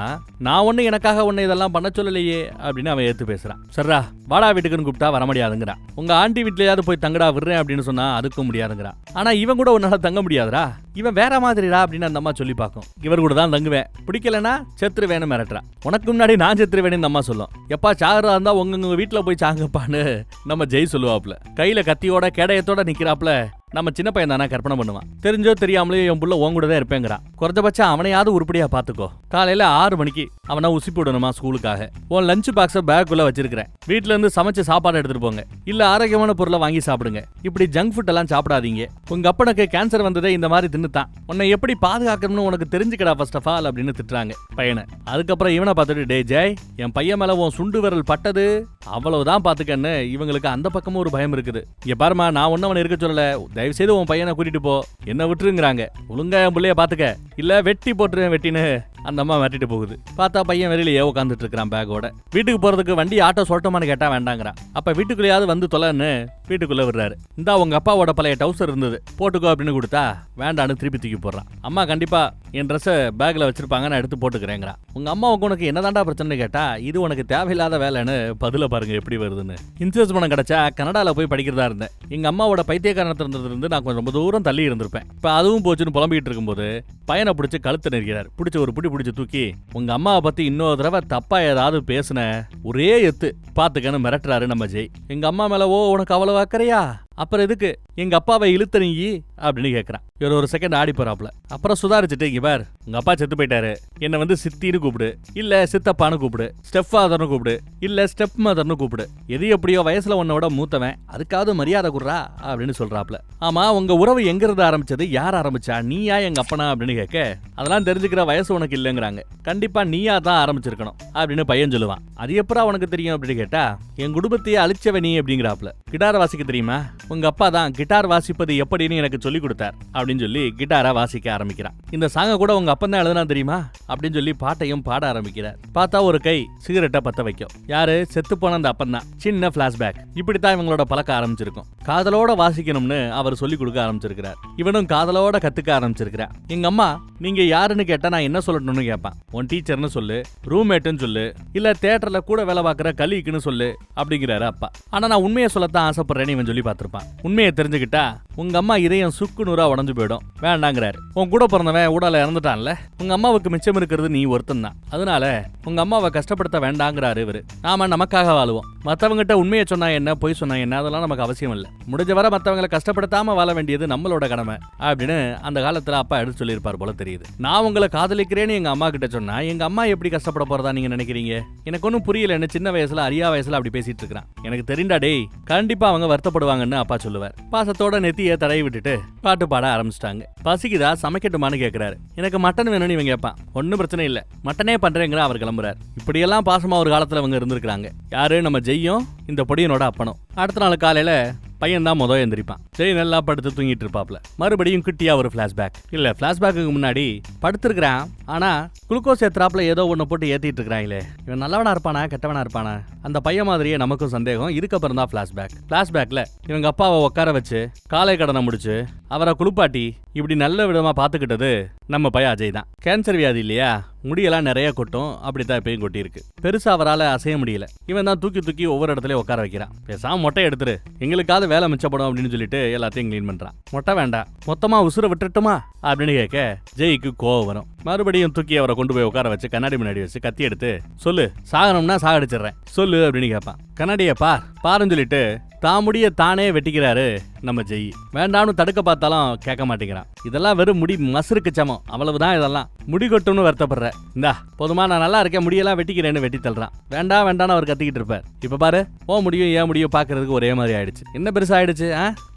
நான் ஒண்ணு எனக்காக ஒண்ணு இதெல்லாம் பண்ண சொல்லலையே அப்படின்னு அவன் ஏத்து பேசுறான். சர்ரா வாடா வீட்டுக்குன்னு கூப்பிட்டா வர முடியாதுங்கிறான். உங்க ஆண்டி வீட்லயாவது போய் தங்கடா விடுறேன் அப்படின்னு சொன்னா அதுக்கும் முடியாதுங்கிறான். ஆனா இவன் கூட உன்னால தங்க முடியாதுடா, இவன் வேற மாதிரிடா அப்படின்னு அந்த அம்மா சொல்லி பார்க்கும். இவர் கூட தான் தங்குவேன், பிடிக்கலன்னா செத்துரு வேணும் மிரட்டுறான். உனக்கு முன்னாடி நான் செத்துரு வேணும் அம்மா சொல்லும். எப்பா சாகரா இருந்தா உங்க வீட்டுல போய் சாங்கப்பான்னு நம்ம ஜெய் சொல்லுவாப்ல. கையில கத்தியோட கேடயத்தோட நிக்கிறாப்ல. நம்ம சின்ன பையன் தானே கற்பனை பண்ணுவான். தெரிஞ்சோ தெரியாமலே என் புள்ள உன் கூட தான் இருப்பேங்கிறான். குறைஞ்சபட்சம் அவனையாவது உருப்படியா பாத்துக்கோ. காலையில 6 மணிக்கு அவனை உசி போடணுமா ஸ்கூலுக்காக. உன் லஞ்ச் பாக்ஸ பேக்குள்ள வச்சிருக்கிறேன், வீட்டுல இருந்து சமைச்சு சாப்பாடு எடுத்துட்டு போங்க, இல்ல ஆரோக்கியமான பொருளை வாங்கி சாப்பிடுங்க. இப்படி ஜங்க் ஃபுட் எல்லாம் சாப்பிடாதீங்க. உங்க அப்பனுக்கு கேன்சர் வந்ததே இந்த மாதிரி தின்னுதான். உன்னை எப்படி பாதுகாக்கணும்னு உனக்கு தெரிஞ்சுக்கடா ஃபர்ஸ்ட் ஆஃப் ஆல் அப்படின்னு திட்டுறாங்க பையனை. அதுக்கப்புறம் இவனை பார்த்துட்டு, டே ஜெய், என் பையன் மேல உன் சுண்டு விரல் பட்டது அவ்வளவுதான் பாத்துக்கன்னு இவங்களுக்கு அந்த பக்கமும் ஒரு பயம் இருக்குது. இங்க பாருமா, நான் ஒன்னும் அவனை இருக்க சொல்லல, தயவு செய்து உன் பையனை கூட்டிட்டு போ, என்ன விட்டுருங்கிறாங்க. ஒழுங்கா என் பிள்ளைய பாத்துக்க, இல்ல வெட்டி போட்டுருவேன் வெட்டின்னு அந்த அம்மா வெட்டிட்டு போகுது. பார்த்தா பையன் வெளியிலேயே உட்காந்துட்டு இருக்கிறான் பேக்கோட. வீட்டுக்கு போறதுக்கு வண்டி ஆட்டோ சொல்லட்டுமான்னு கேட்டா வேண்டாங்கிறான். அப்ப வீட்டுக்குள்ளேயாவது வந்து தொலைன்னு வீட்டுக்குள்ள விடுறாரு. இந்தா உங்க அப்பாவோட பழைய டவுசர் இருந்தது, போட்டுக்கோ அப்படின்னு கொடுத்தா வேண்டான்னு திருப்பி தூக்கி போடுறான். அம்மா கண்டிப்பா என் ட்ரெஸ்ஸை பேக்ல வச்சிருப்பாங்க, நான் எடுத்து போட்டுக்கிறேங்கிறான். உங்க அம்மாவுக்கு உனக்கு என்னதான்டா பிரச்சனை கேட்டா, இது உனக்கு தேவையில்லாத வேலைன்னு பதில பாருங்க எப்படி வருதுன்னு. இன்சூரன்ஸ் பணம் கிடைச்சா கனடால போய் படிக்கிறதா இருந்தேன். எங்க அம்மாவோட பைத்தியக்காரனத்துல இருந்து நான் கொஞ்சம் ரொம்ப தூரம் தள்ளி இருந்திருப்பேன். இப்ப அதுவும் போச்சுன்னு புலம்பிட்டு இருக்கும்போது பையனை பிடிச்சி கழுத்தை நெரிக்கிறார். பிடிச்ச ஒரு பிடிச்சி தூக்கி, உங்க அம்மாவை பத்தி இன்னொரு தடவை தப்பா ஏதாவது பேசுன ஒரே எத்து பாத்துக்கன்னு மிரட்டுறாரு நம்ம ஜெய். எங்க அம்மா மேல உனக்கு அவ்வளவு அக்கறையா, அப்புறம் எதுக்கு எங்க அப்பாவை இழுத்த நீ அப்படின்னு கேட்கறான். இவர் ஒரு செகண்ட் ஆடி போறாப்ல. அப்புறம் சுதாரிச்சுட்டு, இங்க பார், உங்க அப்பா செத்து போயிட்டாரு, என்ன வந்து சித்தின்னு கூப்பிடு, இல்ல சித்தப்பான்னு கூப்பிடு, ஸ்டெப் ஃபாதர்னு கூப்பிடு, இல்ல ஸ்டெப் மதர்னு கூப்பிடு, எது எப்படியோ வயசுல உன்னோட மூத்தவன், அதுக்காவது மரியாதை குடுறா அப்படின்னு சொல்றாப்ல. ஆமா, உங்க உறவு எங்க இருந்து ஆரம்பிச்சது, யார் ஆரம்பிச்சா, நீயா எங்க அப்பனா அப்படின்னு கேட்க, அதெல்லாம் தெரிஞ்சுக்கிற வயசு உனக்கு இல்லங்கிறாங்க, கண்டிப்பா நீயா தான் ஆரம்பிச்சிருக்கணும் அப்படின்னு பையன் சொல்லுவான். அது எப்படா உனக்கு தெரியும் அப்படின்னு கேட்டா, என் குடும்பத்தையே அழிச்சவ நீ அப்படிங்கிறாப்ல. கிட்டார் வாசிக்க தெரியுமா, உங்க அப்பா தான் கிட்டார் வாசிப்பது எப்படின்னு எனக்கு சொல்லி கொடுத்தார் அப்படின்னு சொல்லி கிட்டாரை வாசிக்க ஆரம்பிக்கிறான். இந்த சாங்க கூட உங்க அப்பா தான் எழுதுனா தெரியுமா அப்படின்னு சொல்லி பாட்டையும் பாட ஆரம்பிக்கிறார். பார்த்தா ஒரு கை சிகரெட்டை பத்த வைக்கும். யாரு, செத்து போன அந்த அப்பன் தான். சின்ன பிளாஷ்பேக். இப்படித்தான் இவங்களோட பழக்க ஆரம்பிச்சிருக்கும். காதலோட வாசிக்கணும்னு அவர் சொல்லி கொடுக்க ஆரம்பிச்சிருக்கிறார். இவனும் காதலோட கத்துக்க ஆரம்பிச்சிருக்கிறார். எங்க அம்மா நீங்க யாருன்னு கேட்டா நான் என்ன சொல்லணும்னு கேட்பான். உன் டீச்சர்னு சொல்லு, ரூம்மேட்னு சொல்லு, இல்ல தியேட்டர்ல கூட வேலை பார்க்குற கலீக்குன்னு சொல்லு அப்படிங்கிறாரு அப்பா. ஆனா நான் உண்மையை சொல்லத்தான் ஆசைப்படுறேன்னு இவன் சொல்லி பார்த்திருப்பான். உண்மையை தெரிஞ்சுக்கிட்டா உங்க அம்மா இதயம் சுக்கு நூறா உடஞ்சு போயிடும், வேண்டாங்கிறாரு. உன் கூட பிறந்தவன் ஊடால இறந்துட்டான்ல, உங்க அம்மாவுக்கு மிச்சம் இருக்கிறது நீ ஒருத்தன் தான், அதனால உங்க அம்மாவை கஷ்டப்படுத்த வேண்டாங்கிறாரு இவரு. நாம நமக்காக வாழுவோம், மத்தவங்கிட்ட உண்மையை சொன்னா என்ன, பொய் சொன்னா என்ன, அதெல்லாம் நமக்கு அவசியம் இல்லை. முடிஞ்ச வரை மத்தவங்களை கஷ்டப்படுத்தாம வாழ வேண்டியது நம்மளோட கடமை அப்படின்னு அந்த காலத்துல அப்பா எடுத்து சொல்லியிருப்பார் போல தெரியுது. நான் உங்களை காதலிக்கிறேன்னு எங்க அம்மா கிட்ட சொன்னா எங்க அம்மா எப்படி கஷ்டப்பட போறதா நீங்க நினைக்கிறீங்க? எனக்கு ஒன்னும் புரியல, என்ன சின்ன வயசுல அரியா வயசுல அப்படி பேசிட்டு இருக்கிறான். எனக்கு தெரிந்தா டேய், கண்டிப்பா அவங்க வருத்தப்படுவாங்கன்னு அப்பா சொல்லுவார். பாசத்தோட நெத்திய தடவி விட்டுட்டு பாட்டு பாட ஆரம்பிச்சிட்டாங்க. பசிக்குதா, சமைக்கட்டுமான்னு கேட்கிறாரு. எனக்கு மட்டன் வேணும்னு இவன் கேட்பான். ஒன்னும் பிரச்சனை இல்ல, மட்டனே பண்றேங்கிற அவர் கிளம்புறாரு. இப்படியெல்லாம் பாசமா ஒரு காலத்துல அவங்க இருந்திருக்காங்க. யாரு, நம்ம ஜெய்யும் இந்த பொடியனோட அப்பனும். அடுத்த நாள் காலையில பையன் தான் முதல் எந்திரிப்பான். ஜெய் நல்லா படுத்து தூங்கிட்டு இருப்பாப்ல. மறுபடியும் கிட்டியா ஒரு பிளாஷ்பேக். இல்ல, பிளாஷ்பேக்கு முன்னாடி படுத்திருக்கிறான். ஆனா குளுக்கோஸ் ஏத்துறாப்ல ஏதோ ஒண்ணு போட்டு ஏத்திட்டு இருக்கிறாங்களே, இவன் நல்லவனா இருப்பானா கெட்டவனா இருப்பானா? அந்த பையன் மாதிரியே நமக்கும் சந்தேகம். இதுக்கப்புறம் தான் பிளாஷ்பேக். பிளாஷ்பேக்ல இவங்க அப்பாவை உட்கார வச்சு காலை கடனை முடிச்சு அவரை குளிப்பாட்டி இப்படி நல்ல விதமா பாத்துக்கிட்டது நம்ம பையன் அஜய் தான். கேன்சர் வியாதி இல்லையா, முடியெல்லாம் நிறைய கொட்டும். அப்படித்தான் இப்பயும் கொட்டி இருக்கு. பெருசா அவரால் அசைய முடியல. இவன் தான் தூக்கி தூக்கி ஒவ்வொரு இடத்துலயும் உட்கார வைக்கிறான். பேசாம மொட்டை எடுத்துரு, எங்களுக்காவது வேலை மிச்சப்படும் அப்படின்னு சொல்லிட்டு எல்லாத்தையும் கிளீன் பண்றான். மொட்டை வேண்டாம், மொத்தமா உசுர விட்டுட்டுமா அப்படின்னு கேட்க ஜெய்க்கு கோவம் வரும். மறுபடியும் தூக்கி அவரை கொண்டு போய் உட்கார வச்சு கண்ணாடி முன்னாடி வச்சு கத்தி எடுத்து சொல்லு, சாகணும்னா சாகடிச்சிடுறேன் சொல்லு அப்படின்னு கேட்பான். கண்ணாடியை பாருன்னு சொல்லிட்டு தாமுடிய தானே வெட்டிக்கிறாரு நம்ம ஜெய். வேண்டாம்னு தடுக்க பார்த்தாலும் கேட்க மாட்டேங்கிறான். இதெல்லாம் வெறும் முடி மசருக்கு சமம், அவ்வளவுதான். இதெல்லாம் முடி கொட்டும்னு வருத்தப்படுற, இந்தா போதுமா, நான் நல்லா இருக்கேன், முடியெல்லாம் வெட்டிக்கிறேன்னு வெட்டி தள்ளுறான். வேண்டாம்னு அவர் கத்திக்கிட்டு இருப்பார். இப்ப பாரு, முடியும் ஏன் முடியும் பாக்குறதுக்கு ஒரே மாதிரி ஆயிடுச்சு. என்ன பெருசா ஆயிடுச்சு,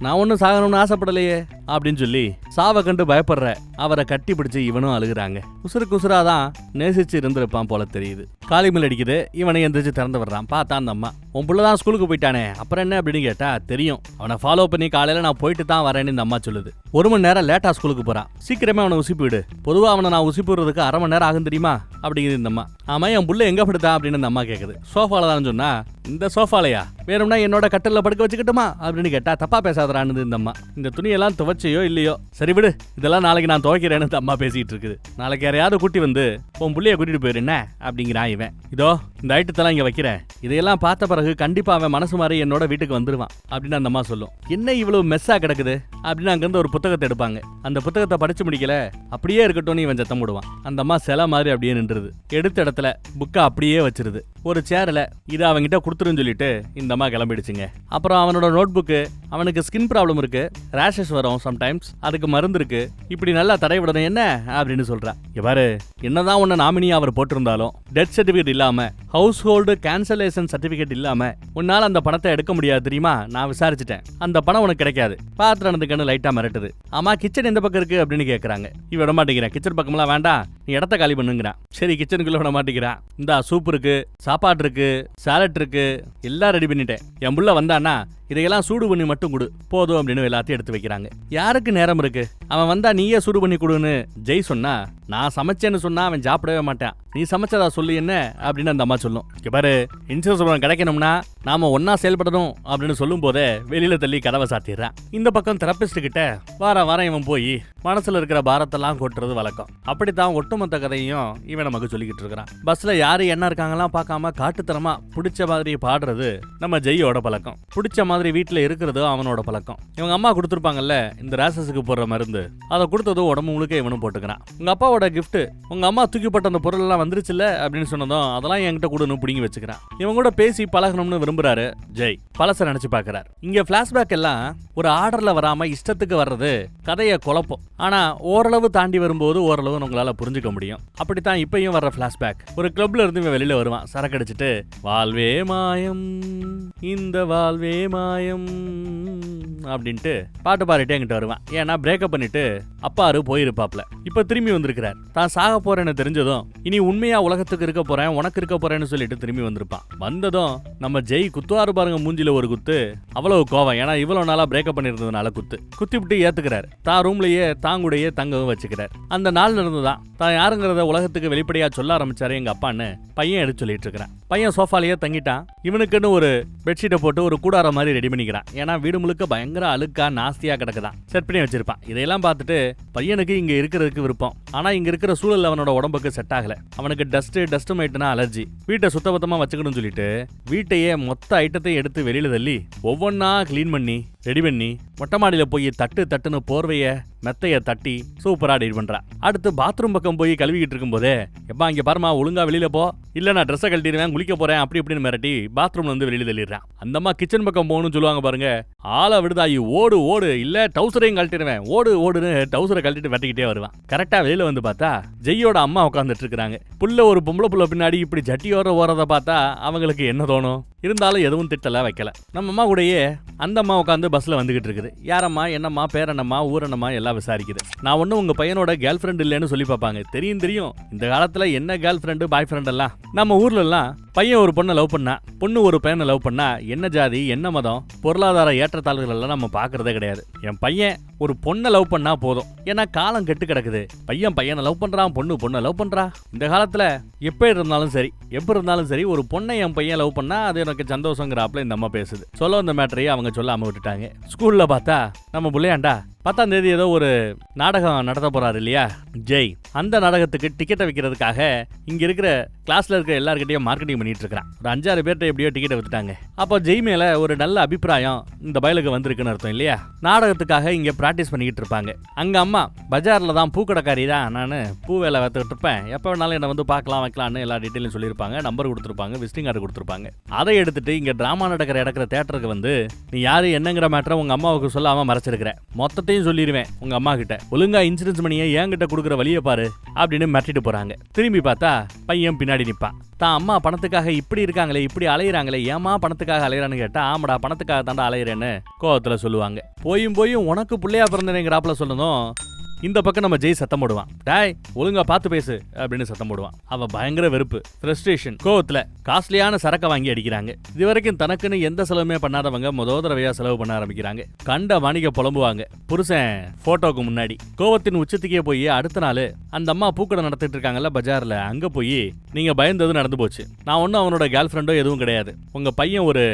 நான் ஒன்னும் சாகணும்னு ஆசைப்படலையே அப்படின்னு சொல்லி சாவை கண்டு பயப்படுற அவரை கட்டி பிடிச்சு இவனும் அழுகுறாங்க. உசுருக்கு உசுராதான் நேசிச்சு இருந்திருப்பான் போல தெரியுது. காலிமல் அடிக்குது. இவனை எந்திரிச்சு திறந்து வர்றான். பார்த்தா அந்த அம்மா, உன் புள்ளதான் ஸ்கூலுக்கு போயிட்டானே, அப்புறம் என்ன அப்படின்னு கேட்டா தெரியும், அவனை ஃபாலோ பண்ணி காலையில நான் போயிட்டு தான் வரேன்னு இந்த அம்மா சொல்லுது. 1 மணி நேரம் லேட்டா ஸ்கூலுக்கு போறான், சீக்கிரமே அவனை உசிப்பு விடு. பொதுவா அவனை நான் உசிப்பு விடுறதுக்கு 1/2 மணி நேரம் ஆகும் தெரியுமா அப்படிங்குது இந்த அம்மா. ஆமா, என் புள்ள எங்க படுத்தான் அப்படின்னு இந்த அம்மா கேக்குது. சோஃபால தான் சொன்னா. இந்த சோஃபாலையா, வேணும்னா என்னோட கட்டில படுக்க வச்சுக்கிட்டுமா அப்படின்னு கேட்டா தப்பா பேசாதரான்னு இந்த அம்மா. இந்த துணியெல்லாம் துவைச்சியோ இல்லையோ, சரி விடு, இதெல்லாம் நாளைக்கு நான் துவைக்கிறேன்னு இந்த அம்மா பேசிட்டு இருக்குது. நாளைக்கு யாரையாவது கூட்டி வந்து உன் புள்ளைய கூட்டிட்டு போயிரு என்ன அப்படிங்கிறான் இவன். இதோ இந்த ஐட்டத்தெல்லாம் இங்க வைக்கிறேன், இதையெல்லாம் பார்த்த பிறகு கண்டிப்பா அவன் மனசு மாதிரி என்னோட வீட்டுக்கு வந்துருவான் அப்படின்னு அந்த அம்மா சொல்லும். என்ன இவ்வளவு மெஸ்ஸா கிடக்குது அப்படின்னு அங்கிருந்து ஒரு புத்தகத்தை எடுப்பாங்க. அந்த புத்தகத்தை படிச்சு முடிக்கல, அப்படியே இருக்கட்டும் இவன் சத்தம் போடுவான். அந்த அம்மா சில மாதிரி அப்படியே நின்றுது. எடுத்த இடத்துல புக்கை அப்படியே வச்சிருது. ஒரு சேர்ல இதை அவங்கிட்ட கொடுத்துருன்னு சொல்லிட்டு இந்த அம்மா கிளம்பிடுச்சுங்க. அப்புறம் அவனோட நோட் புக்கு, அவனுக்கு ஸ்கின் ப்ராப்ளம் இருக்கு, ரேஷஸ் வரும் சம்டைம்ஸ், அதுக்கு மருந்து இருக்கு, இப்படி நல்லா தடை விடணும் என்ன அப்படின்னு சொல்றா. பாரு, என்னதான் உன்னை நாமினியா அவர் போட்டிருந்தாலும் டெத் சர்டிபிகேட் இல்லாம, ஹவுஸ் ஹோல்டு கேன்சலேஷன் சர்டிபிகேட் இல்லாம உன்னால அந்த பணத்தை எடுக்க முடியாது தெரியுமா. நான் விசாரிச்சுட்டேன், அந்த பணம் உனக்கு கிடைக்காது. பாத்திரத்துக்கு லைட்டா மிரட்டுது. ஆமா, கிச்சன் எந்த பக்கம் இருக்கு அப்படின்னு கேக்குறாங்க. இவ விட மாட்டேங்கிறேன். கிச்சன் பக்கம்லாம் வேண்டாம், நீ இடத்த காலி பண்ணுங்கிறான். சரி, கிச்சனுக்குள்ள விட மாட்டேங்கிறான். இந்த சூப் இருக்கு, சாப்பாடு இருக்கு, சாலட் இருக்கு, எல்லாம் ரெடி பண்ணிட்டேன். என் புள்ள வந்தானா இதையெல்லாம் சூடு பண்ணி மட்டும் கொடு போதும் அப்படின்னு எல்லாத்தையும் எடுத்து வைக்கிறாங்க. யாருக்கு நேரம் இருக்கு, அவன் வந்தா நீயே சூடு பண்ணி கொடுன்னு ஜெய் சொன்னா, நான் சமைச்சேன்னு சொன்னா அவன் சாப்பிடவே மாட்டான், நீ சமைச்சதா சொல்லு என்ன அப்படின்னு அந்த அம்மா சொல்லும். பாரு, இன்சூரன்ஸ் கிடைக்கணும்னா நாம ஒன்னா செயல்படணும் அப்படின்னு சொல்லும் போதே வெளியில தள்ளி கதவை சாத்திடுறான். இந்த பக்கம் தெரபிஸ்ட் கிட்ட வாரம் இவன் போய் மனசுல இருக்கிற பாரத்தெல்லாம் கொட்டுறது வழக்கம். அப்படித்தான் ஒட்டுமொத்த கதையும் இவன் நமக்கு சொல்லிக்கிட்டு இருக்கிறான். பஸ்ல யாரு என்ன இருக்காங்கலாம் பார்க்காம காட்டுத்தனமா பிடிச்ச மாதிரி பாடுறது நம்ம ஜெய்யோட பழக்கம். பிடிச்ச மாதிரி வீட்டுல இருக்கிறது அவனோட பழக்கம். இவங்க அம்மா கொடுத்துருப்பாங்கல்ல இந்த ரேசஸுக்கு போடுற மருந்து, அதை கொடுத்தது உடம்பு முழுக்க இவனும் போட்டுக்கிறான். உங்க அப்பாவோட கிஃப்ட், உங்க அம்மா தூக்கி போட்ட அந்த பொருள் எல்லாம் வந்துருச்சுல்ல அப்படின்னு சொன்னதும் அதெல்லாம் என்கிட்ட கொடுன்னு பிடிங்கி வச்சுக்கிறான். இவங்க கூட பேசி பழகணும்னு விரும்புறாரு ஜெய். பழச நினைச்சு பாக்குறாரு. இங்க பிளாஷ்பேக் எல்லாம் ஒரு ஆர்டர்ல வராம இஷ்டத்துக்கு வர்றது கதையை குழப்பம். ஆனா ஓரளவு தாண்டி வரும்போது ஓரளவு உங்களால புரிஞ்சுக்க முடியும். அப்படித்தான் இப்பயும் வர்ற பிளாஷ்பேக். ஒரு கிளப்ல இருந்து இவன் வெளியில வருவான், சரக்கு அடிச்சுட்டு, வாழ்வே மாயம் இந்த வாழ்வே மாயம் அப்படின்ட்டு பாட்டு பாடிட்டே என்கிட்ட வருவான். ஏன்னா பிரேக்கப் பண்ணிட்டு அப்பாரு போயிருப்பாப்ல. இப்ப திரும்பி வந்திருக்கிறார். தான் சாக போறேன்னு தெரிஞ்சதும் இனி உண்மையா உலகத்துக்கு இருக்க போறேன், உனக்கு இருக்க போறேன்னு சொல்லிட்டு திரும்பி வந்திருப்பான். வந்ததும் நம்ம ஜெய் குத்துவாரு பாருங்க, மூஞ்சில ஒரு குத்து. அவ்வளவு கோவம், ஏன்னா இவ்வளவு நாளா பிரேக்கப் பண்ணிருந்ததுனால குத்தி விட்டு ஏத்துக்கிறார். தான் ரூம்லயே தாங்குடையே தங்கவும் வச்சுக்கிறார். அந்த நாள் இருந்துதான் தான் யாருங்கிறத உலகத்துக்கு வெளிப்படையா சொல்ல ஆரம்பிச்சாரு எங்க அப்பான்னு பையன் எடுத்து சொல்லிட்டு இருக்கிறான். பையன் சோஃபாலேயே தங்கிட்டான். இவனுக்குன்னு ஒரு பெட்ஷீட்டை போட்டு ஒரு கூடார மாதிரி ரெடி பண்ணிக்கிறான். ஏன்னா வீடு முழுக்க பயங்கர அழுக்கா நாஸ்தியா கிடக்குதான். செட் பண்ணி வச்சிருப்பான். இதையெல்லாம் பார்த்துட்டு பையனுக்கு இங்க இருக்கிறதுக்கு விருப்பம். ஆனா இங்க இருக்கிற சூழல் அவனோட உடம்புக்கு செட் ஆகல. அவனுக்கு டஸ்ட் மைட்னா அலர்ஜி. வீட்டை சுத்தபத்தமா வச்சுக்கணும்னு சொல்லிட்டு வீட்டையே மொத்த ஐட்டத்தை எடுத்து வெளியில தள்ளி ஒவ்வொன்னா கிளீன் பண்ணி ரெடி பண்ணி மொட்டை மாடியில போய் தட்டுன்னு போர்வைய மெத்தைய தட்டி சூப்பரா ரெடி பண்றா. அடுத்து பாத்ரூம் பக்கம் போய் கழுவிக்கிட்டு இருக்கும் போதே, எப்பா இங்க பாருமா, ஒழுங்கா வெளியில போ, இல்ல நான் ட்ரெஸ்ஸை கழட்டிடுவேன், குளிக்க போறேன் அப்படி இப்படின்னு மிரட்டி பாத்ரூம்ல வந்து வெளியில தள்ளிடுறான். அந்தம்மா கிச்சன் பக்கம் போகணும்னு சொல்லுவாங்க பாருங்க, ஆளை விடுதாயி, ஓடு இல்ல டவுசரையும் கழட்டிடுவேன், ஓடுன்னு டவுசரை கழட்டிட்டு வெட்டிக்கிட்டே வருவான். கரெக்டா வெளியில வந்து பார்த்தா ஜெய்யோட அம்மா உட்காந்துட்டு இருக்காங்க. புள்ள ஒரு பொம்பளை புள்ள பின்னாடி இப்படி ஜட்டியோட ஓரத பார்த்தா அவங்களுக்கு என்ன தோணும்? இருந்தாலும் எதுவும் திட்டல வைக்கல. நம்ம அம்மா கூடயே அந்த அம்மா உட்காந்து பஸ்ல வந்துகிட்டு இருக்குது. யாரம்மா, என்னம்மா, பேரனம்மா, ஊரனம்மா எல்லாம் விசாரிக்குது. நான் ஒன்னும் உங்க பையனோட கேர்ள் ஃப்ரெண்ட் இல்லைன்னு சொல்லி பார்ப்பாங்க. தெரியும் இந்த காலத்துல என்ன கேர்ள் ஃப்ரெண்டு பாய் ஃப்ரெண்ட் எல்லாம். நம்ம ஊர்ல எல்லாம் பையன் ஒரு பொண்ணை லவ் பண்ணா, பொண்ணு ஒரு பையனை லவ் பண்ணா என்ன ஜாதி என்ன மதம் பொருளாதார ஏற்றத்தாழ்வுகள் எல்லாம் நம்ம பாக்குறதே கிடையாது. என் பையன் ஒரு பொண்ணை லவ் பண்ணா போதும், ஏன்னா காலம் கெட்டு கிடக்குது. பையனை லவ் பண்றான், பொண்ணை லவ் பண்றா. இந்த காலத்துல எப்ப இருந்தாலும் சரி ஒரு பொண்ணை என் பையன் லவ் பண்ணா அது எனக்கு சந்தோஷங்கிறாப்ல இந்த அம்மா பேசுது. சொல்ல வந்த மேட்டரையே அவங்க சொல்லாம விட்டுட்டாங்க. ஸ்கூல்ல பார்த்தா நம்ம புள்ளையாண்டா 10ஆம் தேதி ஏதோ ஒரு நாடகம் நடத்த போறாரு இல்லையா ஜெய், அந்த நாடகத்துக்கு டிக்கெட்டை விற்கிறதுக்காக இங்க இருக்கிற கிளாஸ்ல இருக்கிற எல்லார்கிட்டயும் மார்க்கெட்டிங் பண்ணிட்டு இருக்கான். ஒரு 5-6 பேர்ட்ட எப்படியோ டிக்கெட்டை வித்துட்டாங்க. அப்போ ஜெய் மேல ஒரு நல்ல அபிப்பிராயம் இந்த பயலுக்கு வந்திருக்குன்னு அர்த்தம் இல்லையா. நாடகத்துக்காக இங்க பிராக்டிஸ் பண்ணிக்கிட்டு இருப்பாங்க. அங்க அம்மா பஜார்ல தான் பூக்கடைக்காரி தான், நான் பூ வேலை வைத்துக்கிட்டு இருப்பேன், எப்போ வேணாலும் என்ன வந்து பார்க்கலாம் வைக்கலாம்னு எல்லா டீட்டெயிலும் சொல்லியிருப்பாங்க. நம்பர் கொடுத்துருப்பாங்க, விசிட்டிங் கார்டு கொடுத்துருப்பாங்க. அதை எடுத்துட்டு இங்க டிராமா நடக்கிற தேட்டருக்கு வந்து நீ யாரு என்னங்கிற மேட்டரை உங்க அம்மாவுக்கு சொல்லாம மறைச்சிருக்கிற, மொத்தத்தையும் சொல்லிடுவேன் உங்க அம்மா கிட்ட, ஒழுங்கா இன்சூரன்ஸ் மணியை என்கிட்ட கொடுக்குற வழியை பாரு அப்படின்னு மிரட்டிட்டு போறாங்க. திரும்பி பார்த்தா பையன் பின்னாடி நிப்பான். தான் அம்மா பணத்துக்காக இப்படி இருக்காங்களே, இப்படி அலையிறாங்களே, ஏமா பணத்துக்காக அலையிறான்னு கேட்டா, ஆமாடா பணத்துக்காக தாண்டா அலையிறேன்னு கோவத்துல சொல்லுவாங்க. போயும் உனக்கு பிள்ளையா பிறந்தனேங்கிறாப்புல சொல்லணும். இந்த பக்கம் நம்ம ஜெய் சத்தம் போடுவான், டாய் ஒழுங்கா பார்த்து பேசு அப்படின்னு சத்தம் போடுவான். அவன் பயங்கர வெறுப்பு, ஃப்ரஸ்ட்ரேஷன், கோவத்துல காஸ்ட்லியான சரக்கை வாங்கி அடிக்கிறாங்க. இது வரைக்கும் தனக்குன்னு எந்த செலவுமே பண்ணாதவங்க தடவையா செலவு பண்ண ஆரம்பிக்கிறாங்க. கண்ட வாணிக புலம்புவாங்க புருஷன் போட்டோக்கு முன்னாடி. கோவத்தின் உச்சத்துக்கே போய் அடுத்த நாள் அந்த அம்மா பூக்கடை நடத்திட்டு இருக்காங்கல்ல பஜார்ல, அங்க போய் நீங்க பயந்தது நடந்து போச்சு. நான் ஒன்னும் அவனோட கேர்ள் ஃப்ரெண்டோ எதுவும் கிடையாது. உங்க பையன் ஒரு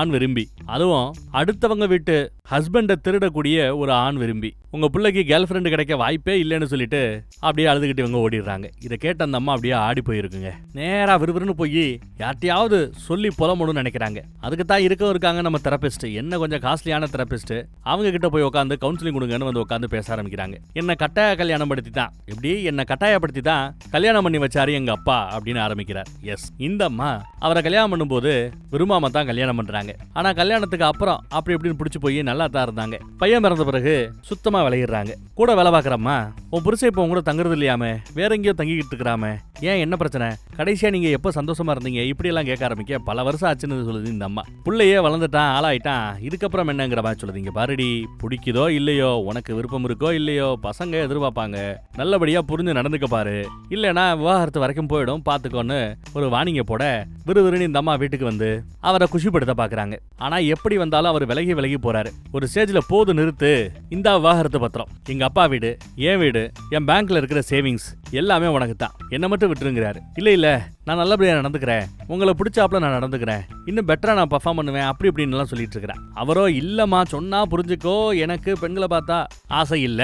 ஆண் விரும்பி, அதுவும் அடுத்தவங்க வீட்டு ஹஸ்பண்டை திருடக்கூடிய ஒரு ஆண் விரும்பி. உங்க பிள்ளைக்கு கேர்ள் ஃப்ரெண்டு கிடைக்க வாய்ப்பே இல்லைன்னு சொல்லிட்டு அப்படியே அழுதுகிட்டு இவங்க ஓடிடுறாங்க. இதை கேட்ட அந்த அம்மா அப்படியே ஆடி போயிருக்குங்க. நேரா விறுவிறுன்னு போய் யார்ட்டையாவது சொல்லி புலம்பணும்னு நினைக்கிறாங்க. அதுக்கு தான் இருக்காங்க நம்ம தெரபிஸ்ட், என்ன கொஞ்சம் காஸ்ட்லியான தெரபிஸ்ட், அவங்க கிட்ட போய் உட்காந்து கவுன்சிலிங் கொடுங்கன்னு வந்து உட்காந்து பேச ஆரம்பிக்கிறாங்க. என்ன கட்டாய கல்யாணம் படுத்தி தான், எப்படி என்ன கட்டாயப்படுத்தி தான் கல்யாணம் பண்ணி வச்சாரு எங்க அப்பா அப்படின்னு ஆரம்பிக்கிறார். எஸ், இந்த அம்மா அவரை கல்யாணம் பண்ணும்போது விரும்பாம தான் கல்யாணம் பண்றாங்க. ஆனா கல்யாணத்துக்கு அப்புறம் அப்படி இப்படின்னு பிடிச்சு போய் நல்லா தான் இருந்தாங்க. பையன் பிறந்த பிறகு சுத்தமா விளையிடுறாங்க. கூட வேலை பார்க்கறம்மா, உன் புருஷன் இப்போ உங்க தங்குறது இல்லையாமே, வேற எங்கேயோ தங்கிக்கிட்டு இருக்கிறாமே, ஏன் என்ன பிரச்சனை, கடைசியா நீங்க எப்ப சந்தோஷமா இருந்தீங்க, இப்படி எல்லாம் கேட்க ஆரம்பிக்க பல வருஷம் ஆச்சுன்னு சொல்லுது இந்த அம்மா. புள்ளையே வளர்ந்துட்டான், ஆளாயிட்டான், இதுக்கப்புறம் என்னங்கிற மாதிரி சொல்லுதீங்க. பாருடி, பிடிக்குதோ இல்லையோ, உனக்கு விருப்பம் இருக்கோ இல்லையோ, பசங்க எதிர்பார்ப்பாங்க, நல்லபடியா புரிஞ்சு நடந்துக்க பாரு, இல்லைன்னா விவாகரத்து வரைக்கும் போயிடும் பாத்துக்கோன்னு ஒரு வாணிங்க போட விறுவிறுன்னு இந்த அம்மா வீட்டுக்கு வந்து அவரை குஷிப்படுத்த பாக்குறாங்க. ஆனா எப்படி வந்தாலும் அவர் விலகி போறாரு. ஒரு ஸ்டேஜ்ல போது நிறுத்து, இந்த விவாகரத்து பத்திரம் எங்க அப்பா வீடு, என் வீடு, என் பேங்க்ல இருக்கிற சேவிங்ஸ் எல்லாமே உனக்கு தான், என்ன மட்டும் விட்டுருங்கிறாரு. இல்ல நான் நல்லபடியா நடந்துக்கிறேன், உங்களை பிடிச்சாப்ல நான் நடந்துக்கிறேன், இன்னும் பெட்டரா நான் பர்ஃபார்ம் பண்ணுவேன், அப்படி இப்படின்னு எல்லாம் சொல்லிட்டு இருக்கிறேன். அவரோ இல்லம்மா சொன்னா புரிஞ்சுக்கோ, எனக்கு பெண்களை பார்த்தா ஆசை இல்ல,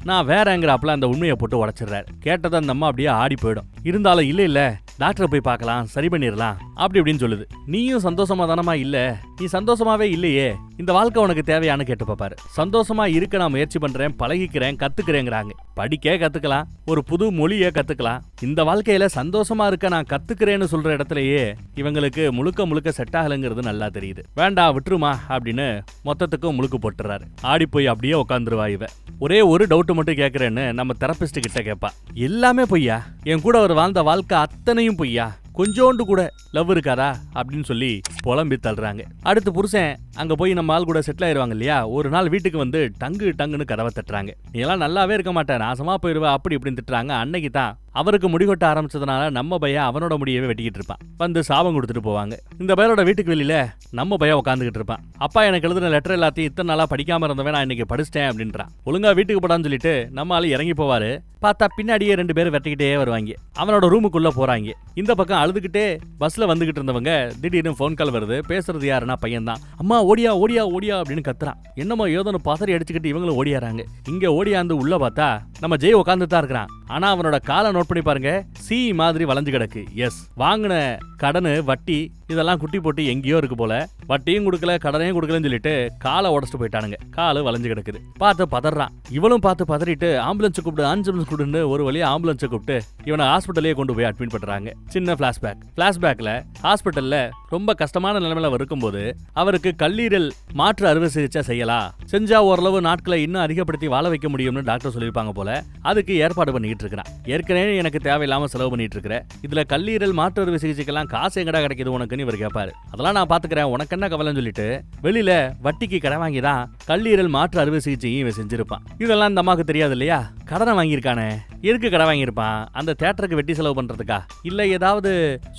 நான் வேறங்கிறாப்ல அந்த உண்மையை போட்டு உடைச்சிடுறாரு. கேட்டதை அந்த அம்மா அப்படியே ஆடி போயிடும். இருந்தாலும் இல்ல டாக்டரை போய் பார்க்கலாம், சரி பண்ணிடலாம் அப்படி இப்படின்னு சொல்லுது. நீயும் சந்தோஷமா தானமா இல்ல, நீ சந்தோஷமாவே இல்லையே, இந்த வாழ்க்கை உனக்கு தேவையானு கேட்டு பாப்பாரு. சந்தோஷமா இருக்க நான் முயற்சி பண்றேன், பழகிக்கிறேன், கத்துக்கிறேங்கிறாங்க. படிக்க கத்துக்கலாம், ஒரு புது மொழியை கத்துக்கலாம். இந்த வாழ்க்கையில சந்தோஷமா இருக்க நான் கத்துக்கிறேன்னு சொல்ற இடத்துலயே இவங்களுக்கு முழுக்க செட் ஆகலங்கிறது நல்லா தெரியுது. வேண்டாம் விட்டுருமா அப்படின்னு மொத்தத்துக்கும் முழுக்கு போட்டுறாரு. ஆடி போய் அப்படியே உட்காந்துருவா இவ. ஒரே ஒரு டவுட் மட்டும் கேட்கிறேன்னு நம்ம தெரபிஸ்ட் கிட்ட கேட்பா. எல்லாமே பொய்யா, என் கூட அவர் வாழ்ந்த வாழ்க்கை அத்தனையும் பொய்யா, கொஞ்சோண்டு கூட லவ் இருக்காரா அப்படின்னு சொல்லி புலம்பி தள்ளுறாங்க. அடுத்து புருஷன் அங்க போய் நம்ம ஆள் கூட செட்டில் ஆயிருவாங்க இல்லையா. ஒரு நாள் வீட்டுக்கு வந்து டங்குன்னு கதவை தட்டுறாங்க. நீ எல்லாம் நல்லாவே இருக்க மாட்டேன், நாசமா போயிருவா அப்படி இப்படின்னு திட்டுறாங்க. அன்னைக்கு தான் அவருக்கு முடிகொட்ட ஆரம்பிச்சதுனால நம்ம பையன் அவனோட முடியவே வெட்டிக்கிட்டு இருப்பான். வந்து சாபம் கொடுத்துட்டு போவாங்க. இந்த பையனோட வீட்டுக்கு வெளியில நம்ம பையன் உட்காந்துக்கிட்டு இருப்பான். அப்பா எனக்கு எழுதுன லெட்டர் எல்லாத்தையும் இத்தனை நாளா படிக்காம இருந்தவன் நான் இன்னைக்கு படிச்சிட்டேன் அப்படின்றான். ஒழுங்கா வீட்டுக்கு போடான்னு சொல்லிட்டு நம்ம ஆளு இறங்கி போவாரு. பார்த்தா பின்னாடியே 2 பேரும் வெட்டிக்கிட்டே வருவாங்க. அவனோட ரூமுக்குள்ள போறாங்க. இந்த பக்கம் அழுதுகிட்டே பஸ்ல வந்துகிட்டு இருந்தவங்க திடீர்னு போன் கால் வருது. பேசுறது யாருன்னா பையன் தான். அம்மா ஓடியா ஓடியா ஓடியா அப்படின்னு கத்துறான். என்னமோ ஏதோன்னு பதறி அடிச்சுக்கிட்டு இவங்களும் ஓடியாராங்க. இங்க ஓடியாந்து உள்ள பார்த்தா நம்ம ஜெய் உட்காந்து தான் இருக்கிறான். ஆனா அவனோட காலை நோட் பண்ணி பாருங்க, சி மாதிரி வளைஞ்சு கிடக்கு. எஸ், வாங்கின கடனு வட்டி இதெல்லாம் குட்டி போட்டு எங்கேயோ இருக்கு போல. வட்டியும் கொடுக்கல கடனையும் கொடுக்கலன்னு சொல்லிட்டு காலை உடச்சிட்டு போயிட்டானுங்க. காலு வளைஞ்சு கிடக்குது. பார்த்து பதறான். இவளும் பார்த்து பதறிட்டு ஆம்புலன்ஸ் கூப்பிட்டு ஒரு வழியா ஆம்புலன்ஸை கூப்பிட்டு இவனை ஹாஸ்பிட்டலே கொண்டு போய் அட்மிட் பண்றாங்க. சின்ன பிளாஷ்பேக்ல ஹாஸ்பிட்டல்ல ரொம்ப கஷ்டமான நிலைமையில இருக்கும்போது அவருக்கு கல்லீரல் மாற்று அறுவை சிகிச்சை செய்யலாம், செஞ்சா ஓரளவு நாட்களை இன்னும் அதிகப்படுத்தி வாழ வைக்க முடியும்னு டாக்டர் சொல்லியிருப்பாங்க போல. அதுக்கு ஏற்பாடு பண்ணிட்டு இருக்கிறான். ஏற்கனவே எனக்கு தேவையில்லாம செலவு பண்ணிட்டு இருக்கிற, இதுல கல்லீரல் மாற்று அறுவை சிகிச்சைக்கெல்லாம் காசு எங்கடா கிடைக்குது உனக்குன்னு இவர் கேட்பாரு. அதெல்லாம் நான் பாத்துக்கிறேன், உனக்கு என்ன கவலைன்னு சொல்லிட்டு வெளியில வட்டிக்கு கடை வாங்கிதான் கல்லீரல் மாற்று அறுவை சிகிச்சையும் இவன் செஞ்சிருப்பான். இதெல்லாம் இந்த அம்மாவுக்கு தெரியாது இல்லையா. கடனை வாங்கியிருக்கானே, எதுக்கு கடை வாங்கியிருப்பான்? அந்த தியேட்டருக்கு வெட்டி செலவு பண்றதுக்கா, இல்ல ஏதாவது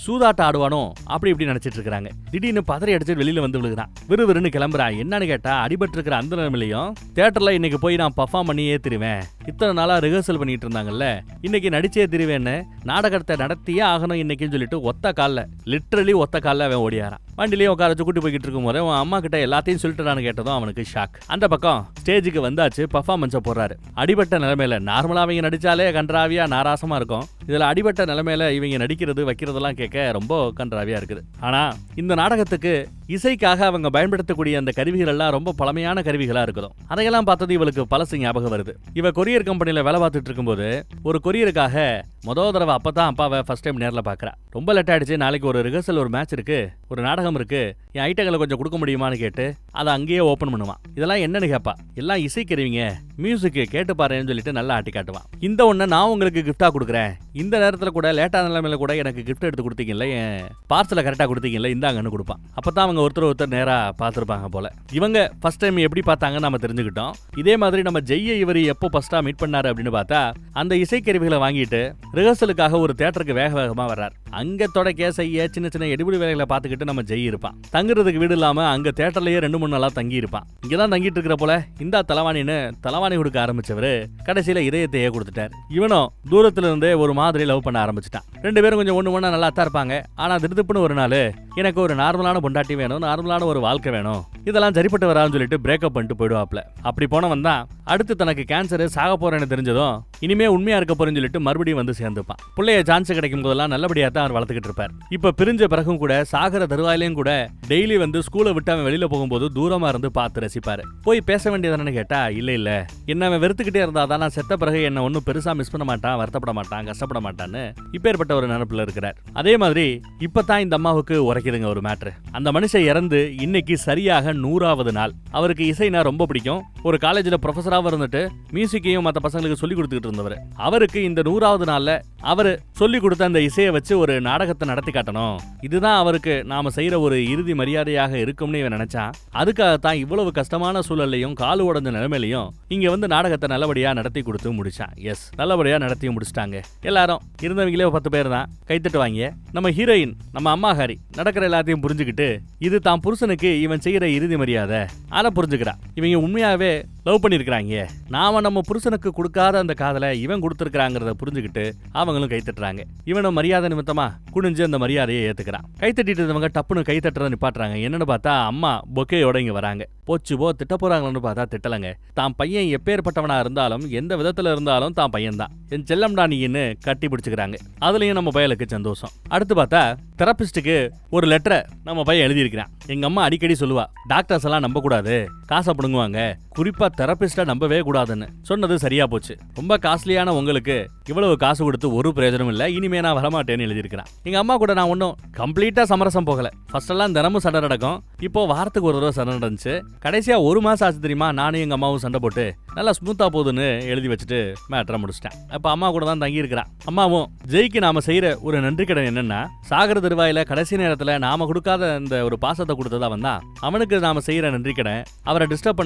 சூதாட்ட ஆடுவானோ அப்படி இப்படி நினைச்சிட்டு இருக்காங்க. திடீர்னு பதறி அடிச்சு வெளியில வந்து விழுகிறான். விறுவிறுன்னு கிளம்புறான். என்னன்னு கேட்டா, அடிபட்டு இருக்கிற அந்த நிலைமையிலையும் தியேட்டர்ல இன்னைக்கு போய் நான் பர்ஃபார்ம் பண்ணியே திருவேன், இத்தனை நாளா ரிஹர்சல் பண்ணிட்டு இருந்தாங்கல்ல, இன்னைக்கு நடிச்சே திருவேன்னு நாடகத்தை நடத்தியே ஆகணும் இன்னைக்குன்னு சொல்லிட்டு ஒத்த கால்ல லிட்டரலி ஒத்த கால்ல அவன் ஓடியாரான். வண்டிலேயே உட்கார வச்சு கூட்டி போய்கிட்டு இருக்கும் போது அவன் அம்மா கிட்ட எல்லாத்தையும் சொல்லிட்டு கேட்டதும் அவனுக்கு ஷாக். அந்த பக்கம் ஸ்டேஜுக்கு வந்தாச்சு, பர்ஃபார்மன்ஸை போடுறாரு. அடிபட்ட நிலைமையில நார்மலா அவங்க நடிச்சாலே கன்றாவியா நாராசமா இருக்கும். இதுல அடிபட்ட நிலைமையில இவங்க நடிக்கிறது வைக்கிறதெல்லாம் கேட்க ரொம்ப கன்றாவியா இருக்குது. ஆனா இந்த நாடகத்துக்கு இசைக்காக அவங்க பயன்படுத்தக்கூடிய அந்த கருவிகள் எல்லாம் ரொம்ப பழமையான கருவிகளா இருக்கும். அதையெல்லாம் பார்த்தது இவளுக்கு பழசு ஞாபகம் வருது. இவ கொரியர் கம்பெனில வேலை பார்த்துட்டு இருக்கும்போது ஒரு கொரியருக்காக முதல் தடவை அப்பதான் அப்பாவை ஃபர்ஸ்ட் டைம் நேர்ல பாக்குறா. ரொம்ப லேட் ஆயிடுச்சு, நாளைக்கு ஒரு ரிஹர்சல், ஒரு மேட்ச் இருக்கு, ஒரு நாடகம் இருக்கு, என் ஐட்டங்களை கொஞ்சம் கொடுக்க முடியுமான்னு கேட்டு அதை அங்கேயே ஓபன் பண்ணுவான். இதெல்லாம் என்னன்னு கேட்பா. எல்லாம் இசைக்கிறவங்க, மியூசிக் கேட்டு பாருன்னு சொல்லிட்டு நல்லா ஆட்டி காட்டுவான். இந்த ஒண்ணு நான் உங்களுக்கு கிஃப்டா கொடுக்குறேன், இந்த நேரத்துல கூட லேட்டான நிலைமையில கூட எனக்கு கிஃப்ட் எடுத்து கொடுத்தீங்கல்ல, என் பார்சலை கரெக்டா கொடுத்தீங்கல்ல, இந்தாங்கன்னு கொடுப்பான். அப்பதான் அவங்க ஒருத்தர் நேரா பார்த்திருப்பாங்க போல. இவங்க ஃபர்ஸ்ட் டைம் எப்படி பார்த்தாங்கன்னு நம்ம தெரிஞ்சுக்கிட்டோம். இதே மாதிரி நம்ம ஜெய்யை இவர் எப்போ ஃபர்ஸ்டா மீட் பண்ணாரு அப்படின்னு பார்த்தா அந்த இசைக்கருவிகளை வாங்கிட்டு ரிஹர்சலுக்காக ஒரு தியேட்டருக்கு வேக வேகமா வர்றார். அங்க தொடக்க செய்ய சின்ன சின்ன எடுபடி வேலைகளை பார்த்துக்கிட்டு நம்ம ஜெய் இருப்பான். தங்குறதுக்கு வீடு இல்லாம அங்க தியேட்டர்லயே 2-3 நாளா தங்கி இருப்பான். இங்கதான் தங்கிட்டு இருக்கிற போல இந்த தலவாணி கொடுக்க ஆரம்பிச்சவரு கடைசியில இதயத்தையே கொடுத்துட்டார். இவனும் தூரத்துல இருந்தே ஒரு மாதிரி லவ் பண்ண ஆரம்பிச்சிட்டான். 2 பேரும் கொஞ்சம் ஒண்ணு நல்லா தான் இருப்பாங்க. ஆனா திடுப்புன்னு ஒரு நாள் எனக்கு ஒரு நார்மலான பொண்டாட்டி வேணும், நார்மலான ஒரு வாழ்க்கை வேணும், இதெல்லாம் சரிப்பட்டு வரான்னு சொல்லிட்டு பிரேக்கப் பண்ணிட்டு போயிடுவாப்ல. அப்படி போனவன் தான் அடுத்து தனக்கு கேன்சர், சாக போறேன்னு தெரிஞ்சதும் இனிமே உண்மையா இருக்க போறேன்னு சொல்லிட்டு மறுபடியும் வந்து சேர்ந்துப்பான். பிள்ளைய சான்ஸ் கிடைக்கும் போதெல்லாம் நல்லபடியா தான் அவர் வளர்த்துக்கிட்டு இருப்பார். இப்ப பிரிஞ்ச பிறகும் கூட சாகர தருவாயிலையும் கூட டெய்லி வந்து ஸ்கூலை விட்டு அவன் வெளியில போகும்போது தூரமா இருந்து பார்த்து ரசிப்பாரு. போய் பேச வேண்டியதானு கேட்டா இல்ல என்ன அவன் வெறுத்துக்கிட்டே இருந்தாதான் நான் செத்த பிறகு என்ன ஒன்னும் பெருசா மிஸ் பண்ண மாட்டான், வருத்தப்பட மாட்டான், கஷ்டப்பட மாட்டான்னு இப்பேற்பட்ட ஒரு நினைப்புல இருக்கிறார். அதே மாதிரி இப்பதான் இந்த அம்மாவுக்கு உரைக்குதுங்க ஒரு மேட்ரு. அந்த மனுஷன் இறந்து இன்னைக்கு சரியாக 100வது நாள். அவருக்கு இசைனா ரொம்ப பிடிக்கும். ஒரு காலேஜ்ல ப்ரொஃபஸராக இருந்துட்டு மியூசிக்கையும் மற்ற பசங்களுக்கு சொல்லி கொடுத்துக்கிட்டு இருந்தவர். அவருக்கு இந்த 100வது நாள்ல அவரு சொல்லி கொடுத்த அந்த இசையை வச்சு ஒரு நாடகத்தை நடத்தி காட்டணும், இதுதான் அவருக்கு நாம செய்யற ஒரு இறுதி மரியாதையாக இருக்கும்னு இவன் நினைச்சான். அதுக்காகத்தான் இவ்வளவு கஷ்டமான சூழல்லையும் காலு உடஞ்ச நிலைமையிலையும் இங்க வந்து நாடகத்தை நல்லபடியா நடத்தி கொடுத்து முடிச்சான். எஸ், நல்லபடியா நடத்தி முடிச்சிட்டாங்க. எல்லாரும் இருந்தவங்களே 10 பேர் தான் கைத்தட்டு வாங்கிய. நம்ம ஹீரோயின் நம்ம அம்மாஹாரி நடக்கிற எல்லாத்தையும் புரிஞ்சுக்கிட்டு இது தான் புருஷனுக்கு இவன் செய்யற இறுதி மரியாதை அதை புரிஞ்சுக்கிறா. இவங்க உண்மையாவே லவ் பண்ணிருக்காங்க, நாம நம்ம புருஷனுக்கு கொடுக்காத அந்த காதலை இவன் கொடுத்துருக்காங்கிறத புரிஞ்சுக்கிட்டு அவங்களும் கைத்தட்டுறாங்க. இவனும் மரியாதை நிமித்தமா குனிஞ்சு அந்த மரியாதையை ஏத்துக்கிறான். கைத்தட்டிட்டு இருந்தவங்க டப்புன்னு கைத்தட்டுறத நிப்பாட்டுறாங்க. என்னன்னு பார்த்தா அம்மா பொக்கையோட இங்க வராங்க. போச்சு போ, திட்ட போறாங்கன்னு பார்த்தா திட்டலங்க. தான் பையன் எப்பேற்பட்டவனா இருந்தாலும் எந்த விதத்துல இருந்தாலும் தான் பையன் தான், என் செல்லம்டா நீன்னு கட்டி பிடிச்சுக்கிறாங்க. அதுலயும் நம்ம பயலுக்கு சந்தோஷம். அடுத்து பார்த்தா தெரபிஸ்டுக்கு ஒரு லெட்டரை நம்ம பையன் எழுதியிருக்கிறான். எங்க அம்மா அடிக்கடி சொல்லுவா, டாக்டர்ஸ் எல்லாம் நம்ப கூடாது, காசை பிடுங்குவாங்க, குறிப்பா தெரபிஸ்ட நம்பவே கூடாதுன்னு. சொன்னது சரியா போச்சு. ரொம்ப காஸ்ட்லியான உங்களுக்கு இவ்வளவு காசு கொடுத்து ஒரு பிரயோஜனம் இல்ல, இனிமே நான் வரமாட்டேன்னு எழுதியிருக்கிறான். எங்க அம்மா கூட நான் ஒன்னும் கம்ப்ளீட்டா சமரசம் போகல. ஃபர்ஸ்ட் எல்லாம் தினமும் சண்டை நடக்கும், இப்போ வாரத்துக்கு ஒரு தடவை சண்டை நடந்துச்சு. கடைசியா 1 மாசம் ஆச்சு தெரியுமா, நானும் எங்க அம்மாவும் சண்டை போட்டு நல்லா ஸ்மூத்தா போகுதுன்னு எழுதி வச்சுட்டு மேட்டரை முடிச்சிட்டேன். அப்ப அம்மா கூட தான் தங்கி இருக்கிறான். அம்மாவும் ஜெய்க்கு நாம செய்யற ஒரு நன்றி கடன் என்னன்னா, சாகர தருவாயில கடைசி நேரத்துல நாம கொடுக்காத அந்த ஒரு பாசத்தை கொடுத்ததா வந்தா அவனுக்கு நாம செய்யற நன்றி கடன் அவரை டிஸ்டர்ப்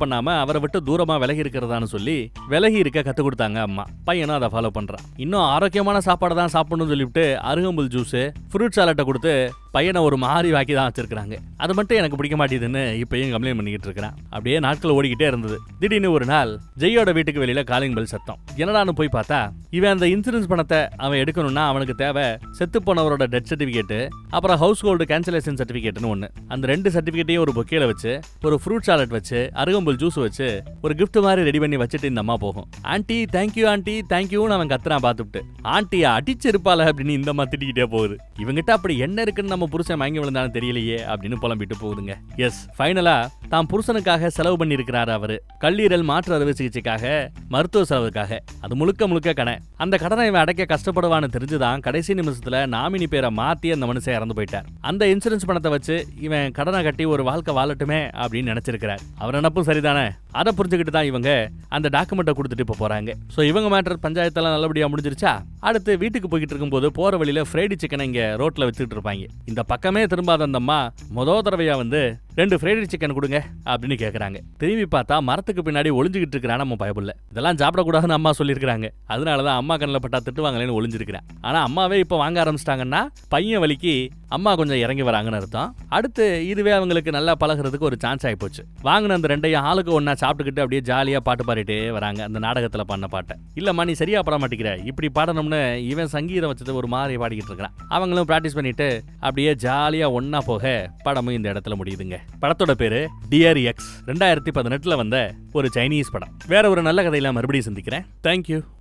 பண்ணாம அவரை விட்டு தூரமா விலகி இருக்கிறதான்னு சொல்லி விலகி இருக்க கத்து கொடுத்தாங்க அம்மா. பையனும் அதை ஃபாலோ பண்றான். இன்னும் ஆரோக்கியமான சாப்பாடு தான் சாப்பிடணும்னு சொல்லிவிட்டு அருகம்புல் ஜூஸ், ஃப்ரூட் சாலட்டை கொடுத்து பையனை ஒரு மாறி வாக்கி தான் வச்சிருக்காங்க. அது மட்டும் எனக்கு பிடிக்க மாட்டேதுன்னு இப்பயும் கம்ப்ளைண்ட் பண்ணிக்கிட்டு இருக்கிறான். அப்படியே நாட்கள் ஓடிக்கிட்டே இருந்தது. திடீர்னு ஒரு நாள் ஜெய்யோட வீட்டுக்கு வெளியில காலிங் பெல் சத்தம். என்னடான்னு போய் பார்த்தா இவன் அந்த இன்சூரன்ஸ் பணத்தை அவன் எடுக்கணும்னா அவனுக்கு தேவை செத்து போனவரோட டெத் சர்டிபிகேட், அப்புறம் ஹவுஸ் ஹோல்டு கேன்சலேஷன் சர்டிபிகேட்னு ஒண்ணு. அந்த 2 சர்டிபிகேட்டையும் ஒரு பொக்கேல வச்சு ஒரு ஃப்ரூட் சாலட் வச்சு அருகம்புல் ஜூஸ் வச்சு ஒரு கிஃப்ட் மாதிரி ரெடி பண்ணி வச்சுட்டு இந்த அம்மா போகும். ஆண்டி தேங்க்யூ, ஆண்டி தேங்க்யூன்னு அவன் கத்துறான். பார்த்துட்டு ஆண்டியா அடிச்சிருப்பால அப்படின்னு இந்த அம்மா திட்டிக்கிட்டே போகுது. இவங்கிட்ட அப்படி என்ன இருக்குன்னு நம்ம புருஷன் மயங்கி விழுந்தாலும் தெரியலையே அப்படின்னு புலம்பிட்டு போகுதுங்க. எஸ், ஃபைனலா தான் புருஷனுக்காக செலவு பண்ணி இருக்கிறாரு அவரு. கல்லீரல் மாற்று அறுவை சிகிச்சைக்காக, மருத்துவ செலவுக்காக. அது முழுக்க கடன். அந்த கடனை இவன் அடைக்க கஷ்டப்படுவான்னு தெரிஞ்சுதான் கடைசி நிமிஷத்துல நாமினி பேரை மாத்தி அந்த மனுஷன் இறந்து போயிட்டார். அந்த இன்சூரன்ஸ் பணத்தை வச்சு இவன் கடனை கட்டி ஒரு வாழ்க்கை வாழட்டுமே அப்படின்னு நினைச்சிருக்கிறார். அவர் நினப்பும் சரிதானே. அதை புரிஞ்சுக்கிட்டு தான் இவங்க அந்த டாக்குமெண்ட்டை கொடுத்துட்டு இப்போ போறாங்க. ஸோ இவங்க மேட்டர் பஞ்சாயத்தெல்லாம் நல்லபடியா முடிஞ்சிருச்சா. அடுத்து வீட்டுக்கு போய்கிட்டு இருக்கும்போது போற வழியில ஃப்ரைடு சிக்கனை இங்க ரோட்ல வச்சுக்கிட்டு இருப்பாங்க. இந்த பக்கமே திரும்பாத அந்த அம்மா முதல் தடவையா வந்து 2 ஃப்ரைட் சிக்கன் கொடுங்க அப்படின்னு கேக்குறாங்க. திரும்பி பார்த்தா மரத்துக்கு பின்னாடி ஒளிஞ்சுகிட்டு இருக்கிறான் நம்ம பயபுள்ள. இதெல்லாம் சாப்பிடக்கூடாதுன்னு அம்மா சொல்லியிருக்காங்க. அதனாலதான் அம்மா கண்ணில் பட்டா திட்டுவாங்களேன்னு ஒளிஞ்சிருக்கிறேன். ஆனா அம்மாவே இப்ப வாங்க ஆரம்பிச்சிட்டாங்கன்னா பையன் வலிக்கு அம்மா கொஞ்சம் இறங்கி வராங்கன்னு அர்த்தம். அடுத்து இதுவே அவங்களுக்கு நல்லா பழகிறதுக்கு ஒரு சான்ஸ் ஆகி போச்சு. வாங்கின அந்த 2 ஆளுக்கு ஒன்னா சாப்பிட்டுக்கிட்டு அப்படியே ஜாலியா பாட்டு பாடிட்டே வராங்க. அந்த நாடகத்துல பண்ண பாட்டை இல்லம்மா நீ சரியா பாட மாட்டேங்கிற, இப்படி பாடணும்னு இவன் சங்கீதம் வச்சது ஒரு மாதிரி பாடிக்கிட்டு இருக்கிறான். அவங்களும் பிராக்டிஸ் பண்ணிட்டு அப்படியே ஜாலியா ஒன்னா போக படமும் இந்த இடத்துல முடியுதுங்க. படத்தோட பேரு டியர் எக்ஸ். 2018 வந்த ஒரு சைனீஸ் படம். வேற ஒரு நல்ல கதையில மறுபடியும் சந்திக்கிறேன். தேங்க்யூ.